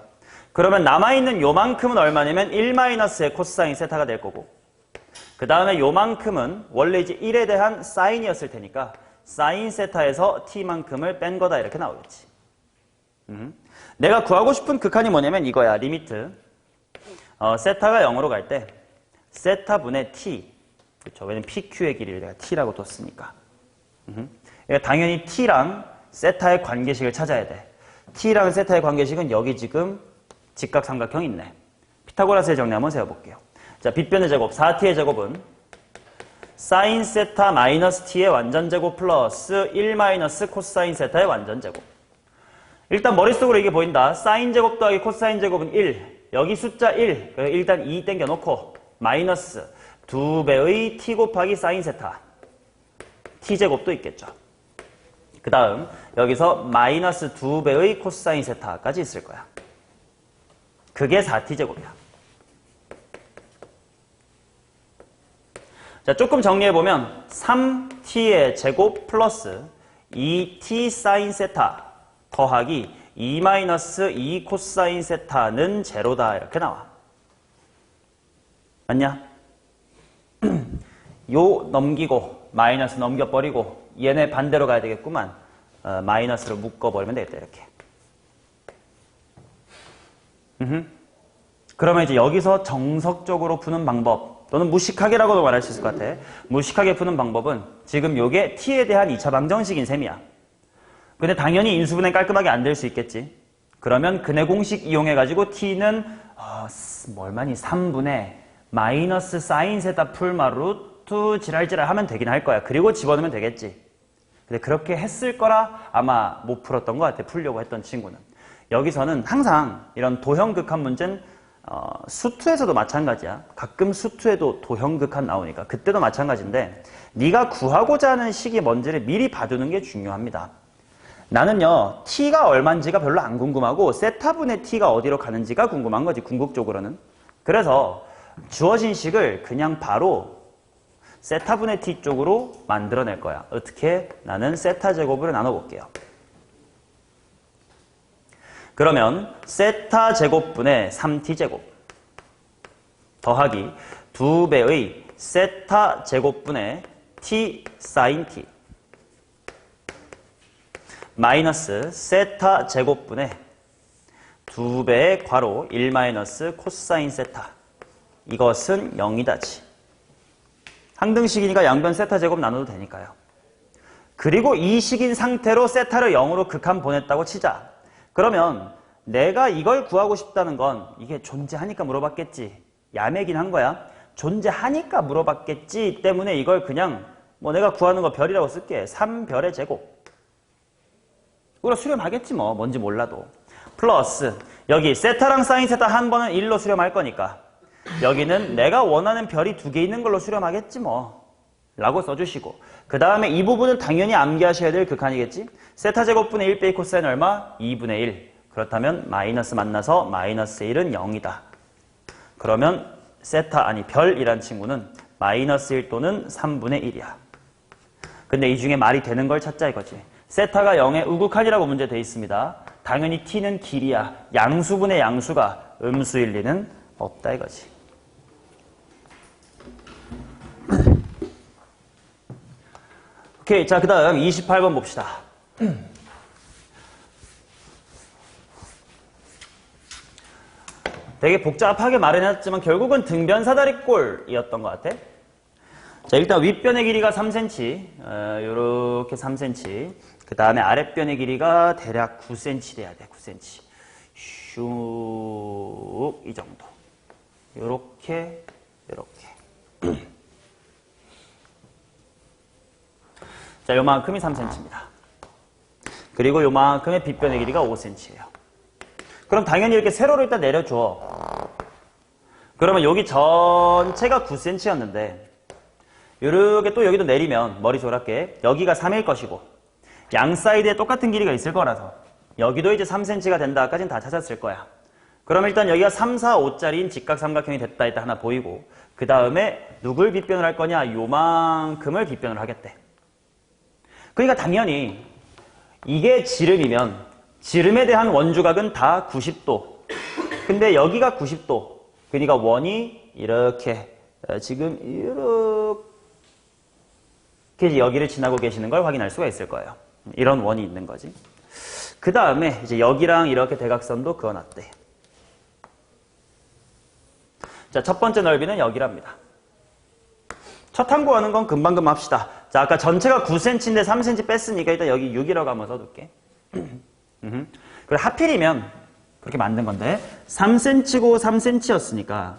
그러면 남아있는 요만큼은 얼마냐면 1-의 코사인 세타가 될 거고 그 다음에 요만큼은 원래 이제 1에 대한 사인이었을 테니까 사인 세타에서 t만큼을 뺀 거다 이렇게 나오겠지. 내가 구하고 싶은 극한이 뭐냐면 이거야. 리미트 세타가 0으로 갈 때 세타분의 t 그렇죠. 왜냐면 PQ의 길이를 내가 T라고 뒀으니까. 그러니까 당연히 T랑 세타의 관계식을 찾아야 돼. T랑 세타의 관계식은 여기 지금 직각삼각형 있네. 피타고라스의 정리 한번 세워볼게요. 자, 빗변의 제곱, 4T의 제곱은 사인 세타 마이너스 T의 완전제곱 플러스 1 마이너스 코사인 세타의 완전제곱. 일단 머릿속으로 이게 보인다. 사인 제곱 더하기 코사인 제곱은 1. 여기 숫자 1. 일단 2 땡겨놓고 마이너스 2배의 t 곱하기 사인 세타 t제곱도 있겠죠. 그 다음 여기서 마이너스 2배의 코사인 세타까지 있을 거야. 그게 4t제곱이야. 자, 조금 정리해보면 3t의 제곱 플러스 2t 사인 세타 더하기 2 마이너스 2 코사인 세타는 제로다 이렇게 나와. 맞냐? 요 넘기고 마이너스 넘겨버리고 얘네 반대로 가야 되겠구만. 마이너스로 묶어버리면 되겠다 이렇게. 그러면 이제 여기서 정석적으로 푸는 방법 또는 무식하게라고도 말할 수 있을 것 같아. 무식하게 푸는 방법은 지금 요게 t에 대한 2차 방정식인 셈이야. 근데 당연히 인수분해 깔끔하게 안 될 수 있겠지. 그러면 근해 공식 이용해가지고 t는 얼마니 3분의 마이너스 사인 세타 풀마 루트 지랄지랄 하면 되긴 할 거야. 그리고 집어넣으면 되겠지. 근데 그렇게 했을 거라 아마 못 풀었던 것 같아. 풀려고 했던 친구는. 여기서는 항상 이런 도형극한 문제는 수투에서도 마찬가지야. 가끔 수투에도 도형극한 나오니까 그때도 마찬가지인데 네가 구하고자 하는 식이 뭔지를 미리 봐두는 게 중요합니다. 나는요 t가 얼마인지가 별로 안 궁금하고 세타분의 t가 어디로 가는지가 궁금한 거지. 궁극적으로는. 그래서 주어진 식을 그냥 바로 세타분의 t 쪽으로 만들어낼 거야. 어떻게? 나는 세타 제곱으로 나눠볼게요. 그러면 세타 제곱분의 3t 제곱 더하기 2배의 세타 제곱분의 t 사인 t 마이너스 세타 제곱분의 2배의 괄호 1 마이너스 코사인 세타 이것은 0이다지. 항등식이니까 양변 세타 제곱 나눠도 되니까요. 그리고 이 식인 상태로 세타를 0으로 극한 보냈다고 치자. 그러면 내가 이걸 구하고 싶다는 건 이게 존재하니까 물어봤겠지. 야매긴 한 거야. 존재하니까 물어봤겠지 때문에 이걸 그냥 뭐 내가 구하는 거 별이라고 쓸게. 3별의 제곱. 이걸 수렴하겠지 뭐. 뭔지 몰라도. 플러스 여기 세타랑 사인 세타 한 번은 1로 수렴할 거니까 여기는 내가 원하는 별이 2개 있는 걸로 수렴하겠지 뭐. 라고 써주시고 그 다음에 이 부분은 당연히 암기하셔야 될 극한이겠지. 세타 제곱분의 1 빼기 코사인 얼마? 2분의 1. 그렇다면 마이너스 만나서 마이너스 1은 0이다. 그러면 세타 아니 별이란 친구는 마이너스 1 또는 3분의 1이야. 근데 이 중에 말이 되는 걸 찾자 이거지. 세타가 0의 우극한이라고 문제 돼 있습니다. 당연히 t는 길이야. 양수분의 양수가 음수일 리는 없다 이거지. 오케이. 자, 그 다음 28번 봅시다. 되게 복잡하게 말은 했지만 결국은 등변 사다리꼴이었던 것 같아. 자, 일단 윗변의 길이가 3cm, 요렇게 3cm. 그 다음에 아랫변의 길이가 대략 9cm 돼야 돼, 9cm. 슉, 이 정도. 요렇게, 요렇게. 자, 요만큼이 3cm입니다. 그리고 요만큼의 빗변의 길이가 5cm예요. 그럼 당연히 이렇게 세로로 일단 내려줘. 그러면 여기 전체가 9cm였는데 이렇게 또 여기도 내리면 머리 조랄게 여기가 3일 것이고 양 사이드에 똑같은 길이가 있을 거라서 여기도 이제 3cm가 된다까지는 다 찾았을 거야. 그럼 일단 여기가 3, 4, 5짜리인 직각삼각형이 됐다 일단 하나 보이고 그 다음에 누굴 빗변을 할 거냐? 요만큼을 빗변을 하겠대. 그러니까 당연히 이게 지름이면 지름에 대한 원주각은 다 90도. 근데 여기가 90도. 그러니까 원이 이렇게 지금 이렇게 여기를 지나고 계시는 걸 확인할 수가 있을 거예요. 이런 원이 있는 거지. 그 다음에 이제 여기랑 이렇게 대각선도 그어놨대. 자, 첫 번째 넓이는 여기랍니다. 첫 항구하는 건 금방금 합시다. 자, 아까 전체가 9cm인데 3cm 뺐으니까 일단 여기 6이라고 한번 써둘게. 그리고 하필이면 그렇게 만든 건데 3cm고 3cm였으니까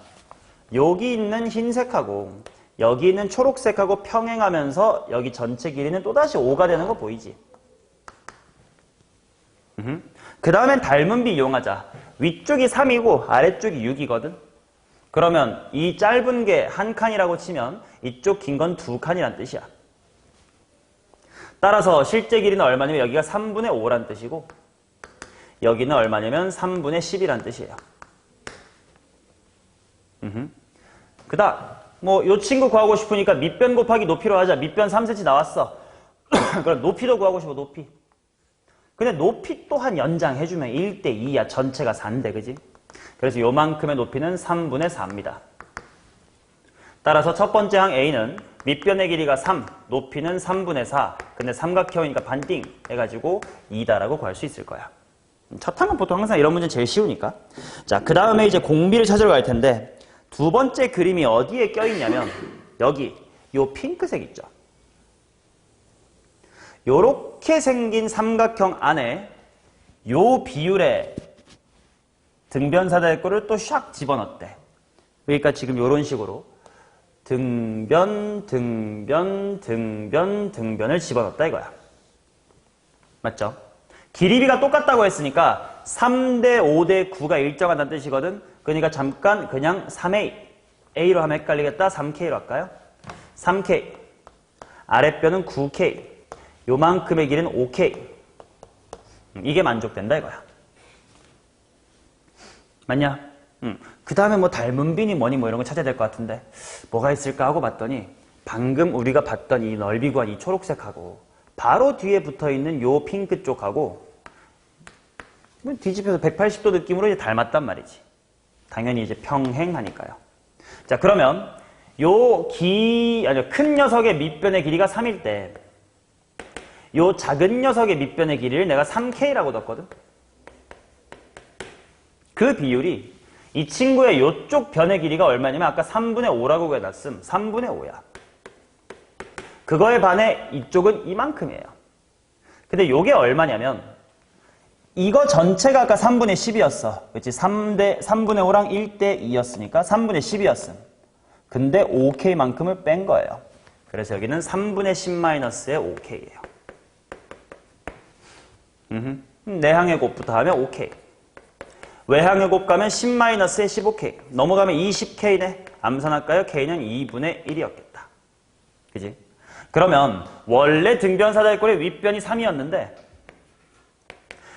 여기 있는 흰색하고 여기 있는 초록색하고 평행하면서 여기 전체 길이는 또다시 5가 되는 거 보이지? 그 다음엔 닮은 비 이용하자. 위쪽이 3이고 아래쪽이 6이거든? 그러면 이 짧은 게 한 칸이라고 치면 이쪽 긴 건 2칸이란 뜻이야. 따라서 실제 길이는 얼마냐면 여기가 3분의 5란 뜻이고 여기는 얼마냐면 3분의 10이란 뜻이에요. 그 다음 뭐 요 친구 구하고 싶으니까 밑변 곱하기 높이로 하자. 밑변 3cm 나왔어. 그럼 높이도 구하고 싶어. 높이. 근데 높이 또한 연장해주면 1대 2야. 전체가 4인데 그지? 그래서 요만큼의 높이는 3분의 4입니다. 따라서 첫 번째 항 A는 밑변의 길이가 3, 높이는 3분의 4. 근데 삼각형이니까 반띵 해가지고 2다라고 구할 수 있을 거야. 첫 항은 보통 항상 이런 문제는 제일 쉬우니까. 자, 그 다음에 이제 공비를 찾으러 갈 텐데 두 번째 그림이 어디에 껴있냐면 여기 요 핑크색 있죠. 요렇게 생긴 삼각형 안에 요 비율의 등변사다리꼴을 또 샥 집어넣었대. 그러니까 지금 요런 식으로 등변, 등변, 등변, 등변을 집어넣었다 이거야. 맞죠? 길이비가 똑같다고 했으니까 3대 5대 9가 일정하다는 뜻이거든. 그러니까 잠깐 그냥 3A, A로 하면 헷갈리겠다. 3K로 할까요? 3K, 아랫변은 9K, 요만큼의 길이는 5K. 이게 만족된다 이거야. 맞냐? 그 다음에 뭐 닮은 비니 뭐니 뭐 이런 거 찾아야 될 것 같은데 뭐가 있을까 하고 봤더니 방금 우리가 봤던 이 넓이 구한 이 초록색하고 바로 뒤에 붙어있는 요 핑크 쪽하고 뒤집혀서 180도 느낌으로 이제 닮았단 말이지. 당연히 이제 평행하니까요. 자, 그러면 요 큰 녀석의 밑변의 길이가 3일 때 요 작은 녀석의 밑변의 길이를 내가 3K라고 뒀거든. 그 비율이 이 친구의 요쪽 변의 길이가 얼마냐면 아까 3분의 5라고 해놨음. 3분의 5야. 그거에 반해 이쪽은 이만큼이에요. 근데 요게 얼마냐면 이거 전체가 아까 3분의 10이었어. 그치? 3분의 5랑 1대 2였으니까 3분의 10이었음. 근데 5K만큼을 뺀 거예요. 그래서 여기는 3분의 10-의 5K예요. 내항의 곱부터 하면 5K. 외항의 곱 가면 10-의 15K. 넘어가면 20K네. 암산할까요? K는 2분의 1이었겠다. 그지? 그러면 원래 등변사다리꼴의 윗변이 3이었는데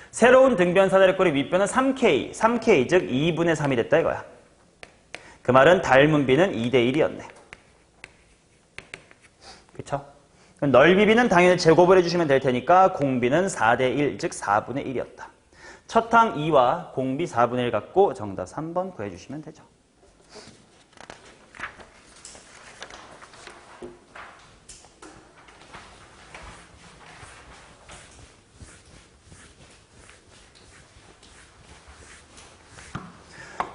새로운 등변사다리꼴의 윗변은 3K. 3K 즉 2분의 3이 됐다 이거야. 그 말은 닮은 비는 2대 1이었네. 그쵸? 넓이 비는 당연히 제곱을 해주시면 될 테니까 공비는 4대 1, 즉 4분의 1이었다. 첫 항 2와 공비 4분의 1 갖고 정답 3번 구해주시면 되죠.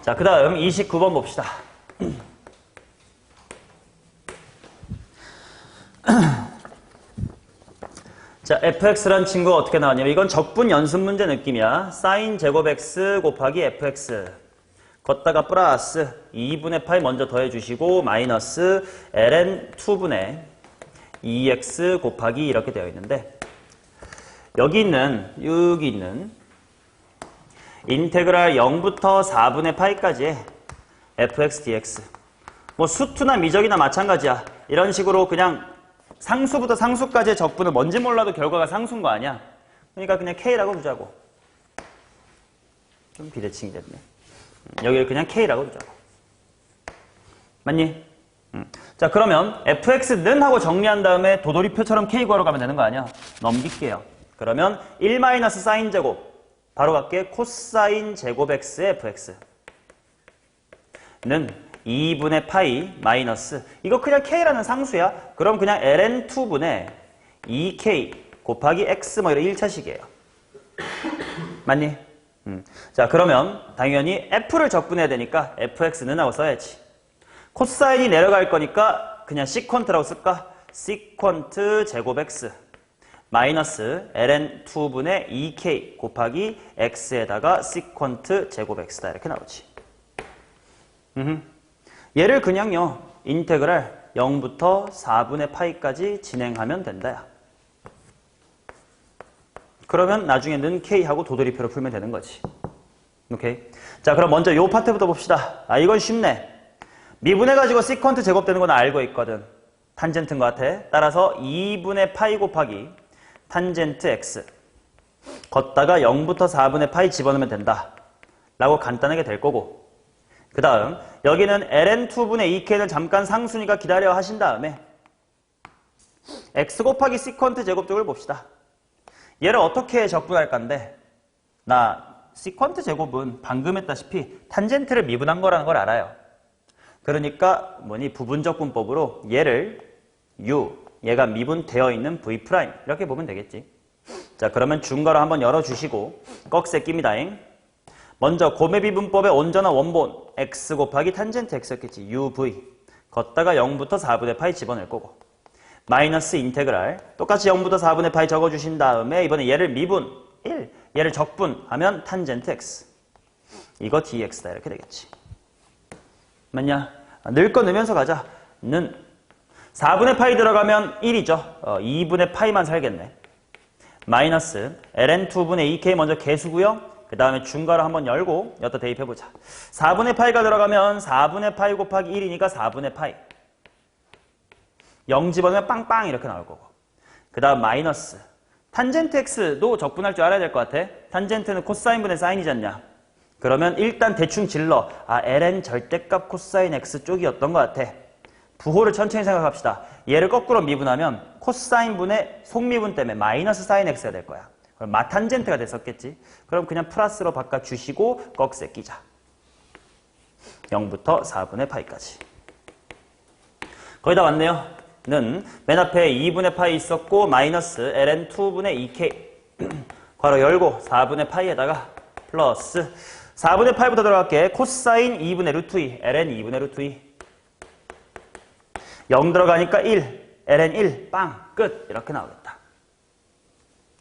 자, 그 다음 29번 봅시다. 자, fx란 친구가 어떻게 나왔냐면 이건 적분 연습 문제 느낌이야. 사인 제곱 x 곱하기 fx 걷다가 플러스 2분의 파이 먼저 더해주시고 마이너스 ln 2분의 2x 곱하기 이렇게 되어 있는데 여기 있는 인테그랄 0부터 4분의 파이까지의 fx dx 뭐 수투나 미적이나 마찬가지야. 이런 식으로 그냥 상수부터 상수까지의 적분은 뭔지 몰라도 결과가 상수인 거 아니야. 그러니까 그냥 K라고 두자고. 좀 비대칭이 됐네. 여기를 그냥 K라고 두자고. 맞니? 자, 그러면 fx는 하고 정리한 다음에 도돌이표처럼 K 구하러 가면 되는 거 아니야? 넘길게요. 그러면 1 마이너스 사인 제곱 바로 갈게. 코사인 제곱 x의 fx는 2분의 파이 마이너스 이거 그냥 K라는 상수야. 그럼 그냥 ln 2분의 2K 곱하기 x 뭐 이런 1차식이에요. 맞니? 자, 그러면 당연히 f를 적분해야 되니까 fx는 하고 써야지. 코사인이 내려갈 거니까 그냥 시퀀트라고 쓸까? 시퀀트 제곱 x 마이너스 ln 2분의 2k 곱하기 x에다가 시퀀트 제곱 x다 이렇게 나오지. 얘를 그냥요 인테그랄 0부터 4분의 파이까지 진행하면 된다야. 그러면 나중에는 k하고 도돌이표로 풀면 되는 거지. 오케이. 자, 그럼 먼저 요 파트부터 봅시다. 아, 이건 쉽네. 미분해가지고 시퀀트 제곱되는 건 알고 있거든. 탄젠트인 것 같아. 따라서 2분의 파이 곱하기 탄젠트 x 걷다가 0부터 4분의 파이 집어넣으면 된다 라고 간단하게 될 거고, 그 다음 여기는 ln 2분의 2k는 잠깐 상수니까 기다려 하신 다음에 x 곱하기 시퀀트 제곱 쪽을 봅시다. 얘를 어떻게 적분할 건데, 나 시퀀트 제곱은 방금 했다시피 탄젠트를 미분한 거라는 걸 알아요. 그러니까 부분적분법으로 얘를 얘가 미분되어 있는 v' 이렇게 보면 되겠지. 자, 그러면 중괄호 한번 열어주시고 꺽쇠 낍니다잉. 먼저 고매비분법의 온전한 원본 x 곱하기 탄젠트 x였겠지. uv 걷다가 0부터 4분의 파이 집어넣을 거고, 마이너스 인테그랄 똑같이 0부터 4분의 파이 적어주신 다음에 이번에 얘를 미분 1, 얘를 적분하면 탄젠트 x 이거 dx다 이렇게 되겠지. 맞냐? 넣을 거 넣으면서 가자. 는 4분의 파이 들어가면 1이죠. 2분의 파이만 살겠네. 마이너스 ln 2분의 2k 먼저 개수고요. 그 다음에 중괄호 한번 열고 여기다 대입해보자. 4분의 파이가 들어가면 4분의 파이 곱하기 1이니까 4분의 파이. 0 집어넣으면 빵빵 이렇게 나올 거고. 그 다음 마이너스 탄젠트 x도 적분할 줄 알아야 될 것 같아. 탄젠트는 코사인분의 사인이지 않냐. 그러면 일단 대충 질러. ln 절대값 코사인 x 쪽이었던 것 같아. 부호를 천천히 생각합시다. 얘를 거꾸로 미분하면 코사인분의 속미분 때문에 마이너스 사인 x가 될 거야. 그럼 마탄젠트가 됐었겠지. 그럼 그냥 플러스로 바꿔주시고 꺽쇠 끼자. 0부터 4분의 파이까지. 거의 다 왔네요. 는 맨 앞에 2분의 파이 있었고 마이너스 ln 2분의 2k 괄호 열고 4분의 파이에다가 플러스 4분의 파이부터 들어갈게. 코사인 2분의 루트 2 ln 2분의 루트 2 0 들어가니까 1 ln 1, 빵, 끝. 이렇게 나오겠다.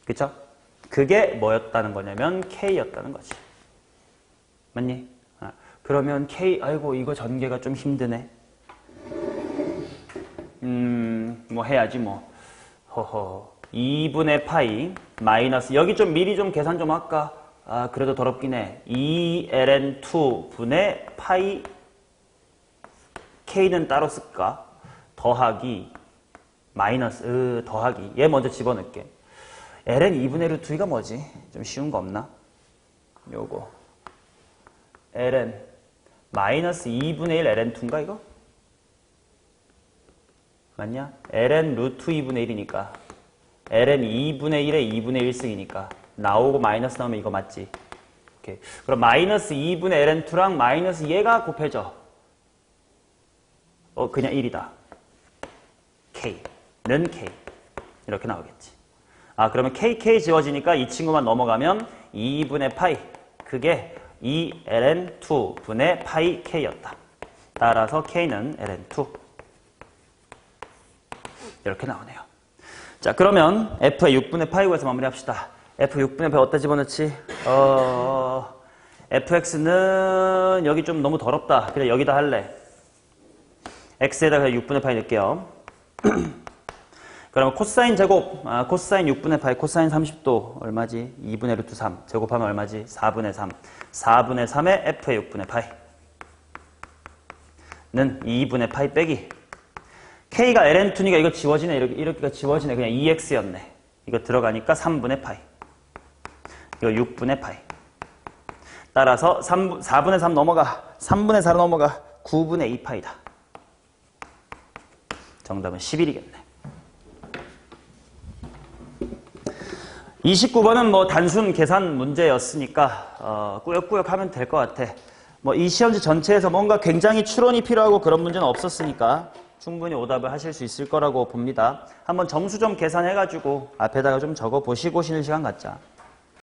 그쵸? 그게 뭐였다는 거냐면 K였다는 거지. 맞니? 아, 그러면 K, 아이고, 이거 전개가 좀 힘드네. 뭐 해야지 뭐. 허허. 2분의 파이 마이너스, 여기 좀 미리 좀 계산 좀 할까? 아, 그래도 더럽긴 해. 2ln2 분의 파이 K는 따로 쓸까? 더하기 마이너스 더하기 얘 먼저 집어넣을게. ln 2분의 루트 2가 뭐지? 좀 쉬운 거 없나? 요거 ln 마이너스 2분의 1 ln2인가 이거? 맞냐? ln 루트 2분의 1이니까 ln 2분의 1에 2분의 1승이니까 나오고 마이너스 나오면 이거 맞지? 오케이. 그럼 마이너스 2분의 ln2랑 마이너스 얘가 곱해져. 그냥 1이다. K는 K. 이렇게 나오겠지. 아, 그러면 KK 지워지니까 이 친구만 넘어가면 2분의 파이. 그게 2ln2 분의 파이 K였다. 따라서 K는 ln2. 이렇게 나오네요. 자, 그러면 F의 6분의 파이 구해서 마무리합시다. F 6분의 파이 어디다 집어넣지? fx는 여기 좀 너무 더럽다. 그냥 여기다 할래. x에다가 6분의 파이 넣을게요. 그러면 코사인 제곱, 코사인 6분의 파이, 코사인 30도 얼마지? 2분의 루트 3. 제곱하면 얼마지? 4분의 3. 4분의 3의 f의 6분의 파이는 2분의 파이 빼기. k가 ln2니까 이거 지워지네. 이렇게가 지워지네. 그냥 2x였네. 이거 들어가니까 3분의 파이. 이거 6분의 파이. 따라서 4분의 3 넘어가. 3분의 4로 넘어가. 9분의 2파이다. 정답은 11이겠네. 29번은 뭐 단순 계산 문제였으니까 꾸역꾸역 하면 될 것 같아. 뭐 이 시험지 전체에서 뭔가 굉장히 추론이 필요하고 그런 문제는 없었으니까 충분히 오답을 하실 수 있을 거라고 봅니다. 한번 점수 좀 계산해가지고 앞에다가 좀 적어 보시고 쉬는 시간 갖자.